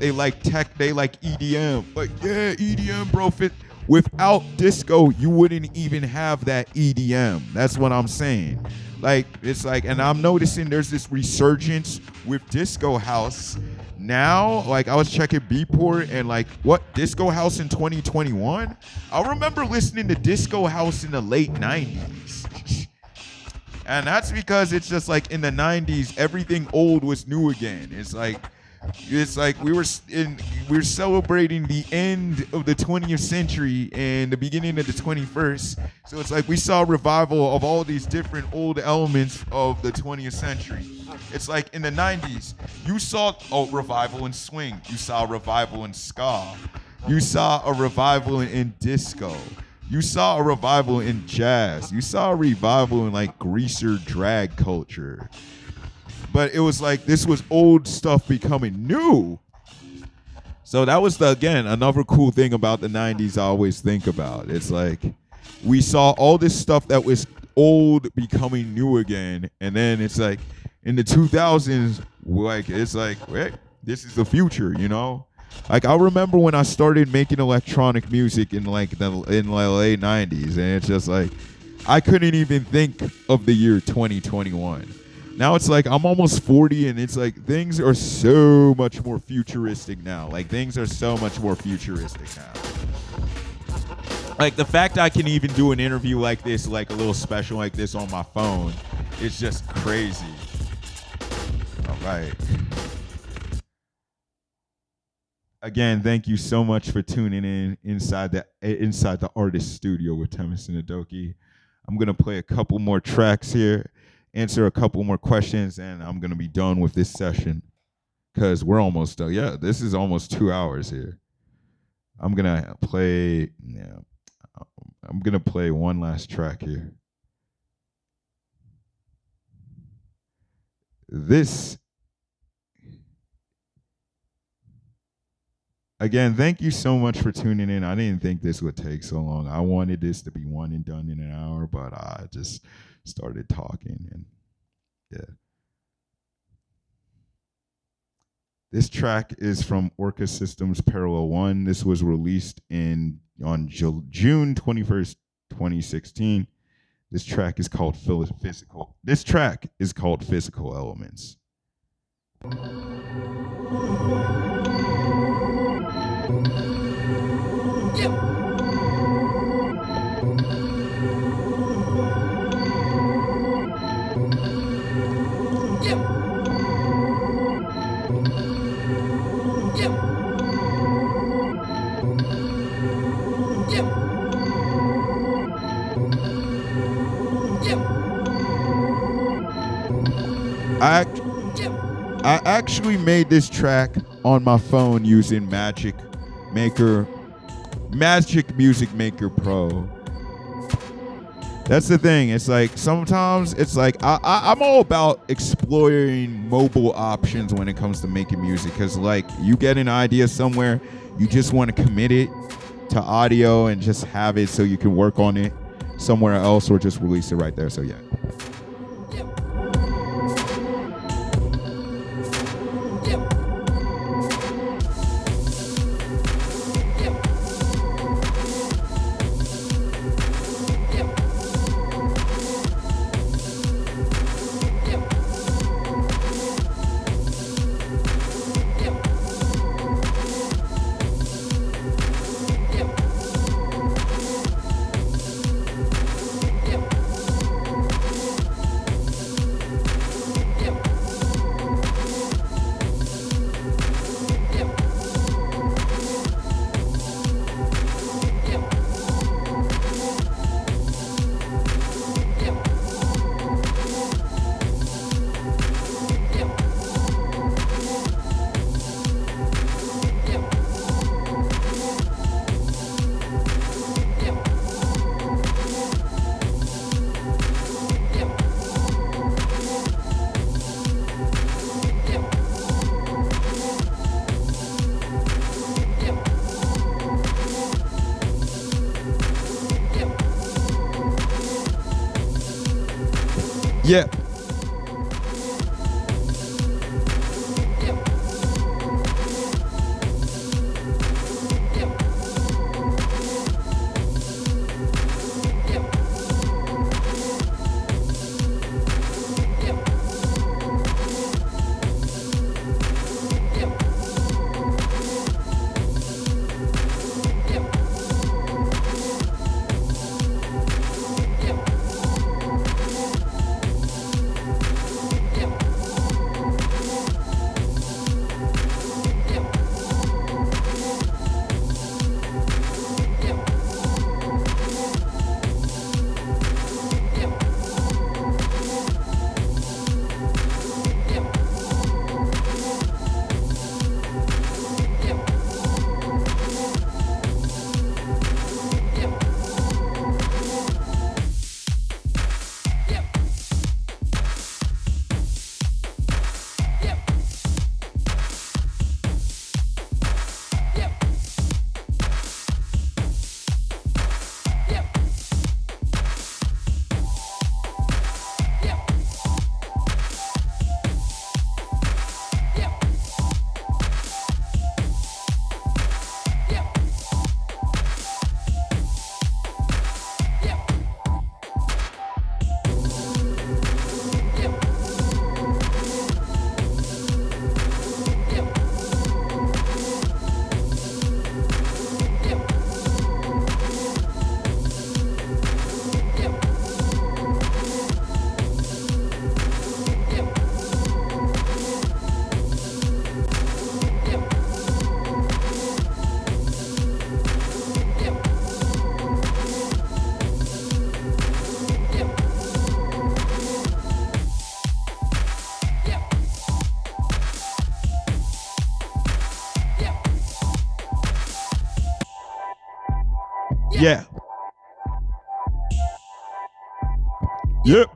S2: they like tech, they like EDM. Like, yeah, EDM, bro. Without disco, you wouldn't even have that EDM. That's what I'm saying. Like, it's like, and I'm noticing there's this resurgence with disco house now. Like, I was checking Beatport, and like, what, disco house in 2021? I remember listening to disco house in the late 90s. And that's because it's just like, in the 90s, everything old was new again. It's like we're celebrating the end of the 20th century and the beginning of the 21st. So it's like we saw a revival of all these different old elements of the 20th century. It's like in the 90s, you saw a revival in swing. You saw a revival in ska. You saw a revival in disco. You saw a revival in jazz. You saw a revival in like greaser drag culture. But it was like, this was old stuff becoming new. So that was, again, another cool thing about the 90s I always think about. It's like, we saw all this stuff that was old becoming new again. And then it's like, in the 2000s, like, it's like, hey, this is the future, you know? Like, I remember when I started making electronic music in like the late 90s. And it's just like, I couldn't even think of the year 2021. Now it's like, I'm almost 40, and it's like, things are so much more futuristic now. Like, things are so much more futuristic now. Like, the fact I can even do an interview like this, like a little special like this on my phone, is just crazy. All right. Again, thank you so much for tuning in inside the artist studio with Temisan Adoki. I'm going to play a couple more tracks here. answer a couple more questions, and I'm gonna be done with this session because we're almost done. Yeah, this is almost 2 hours here. I'm gonna play. Yeah, I'm gonna play one last track here. This. Again, thank you so much for tuning in. I didn't think this would take so long. I wanted this to be one and done in an hour, but I just started talking, and yeah. This track is from Orca Systems Parallel 1. This was released on June 21st, 2016. This track is called Physical. This track is called Physical Elements. I actually made this track on my phone using Magic Music Maker Pro. That's the thing. It's like sometimes it's like I'm all about exploring mobile options when it comes to making music, because like you get an idea somewhere, you just want to commit it to audio and just have it so you can work on it somewhere else or just release it right there. So yeah. Yeah. Yeah. Yep.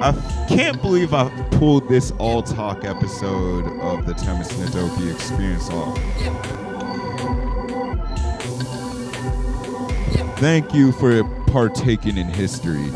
S2: I can't believe I pulled this all talk episode of the Temisan Adoki experience off. Thank you for partaking in history.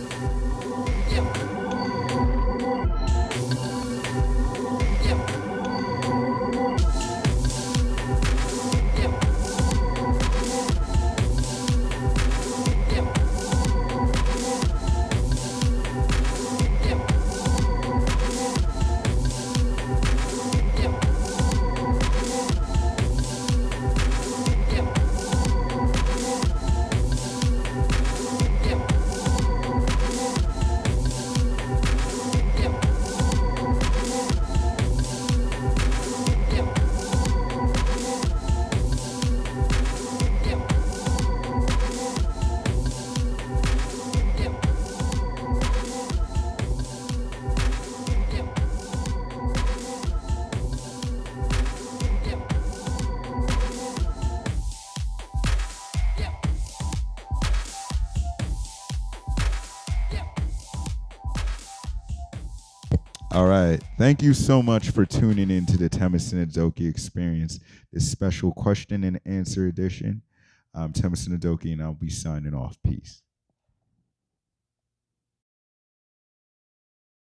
S2: All right. Thank you so much for tuning in to the Temisan Adoki experience, this special question and answer edition. I'm Temisan Adoki, and I'll be signing off. Peace.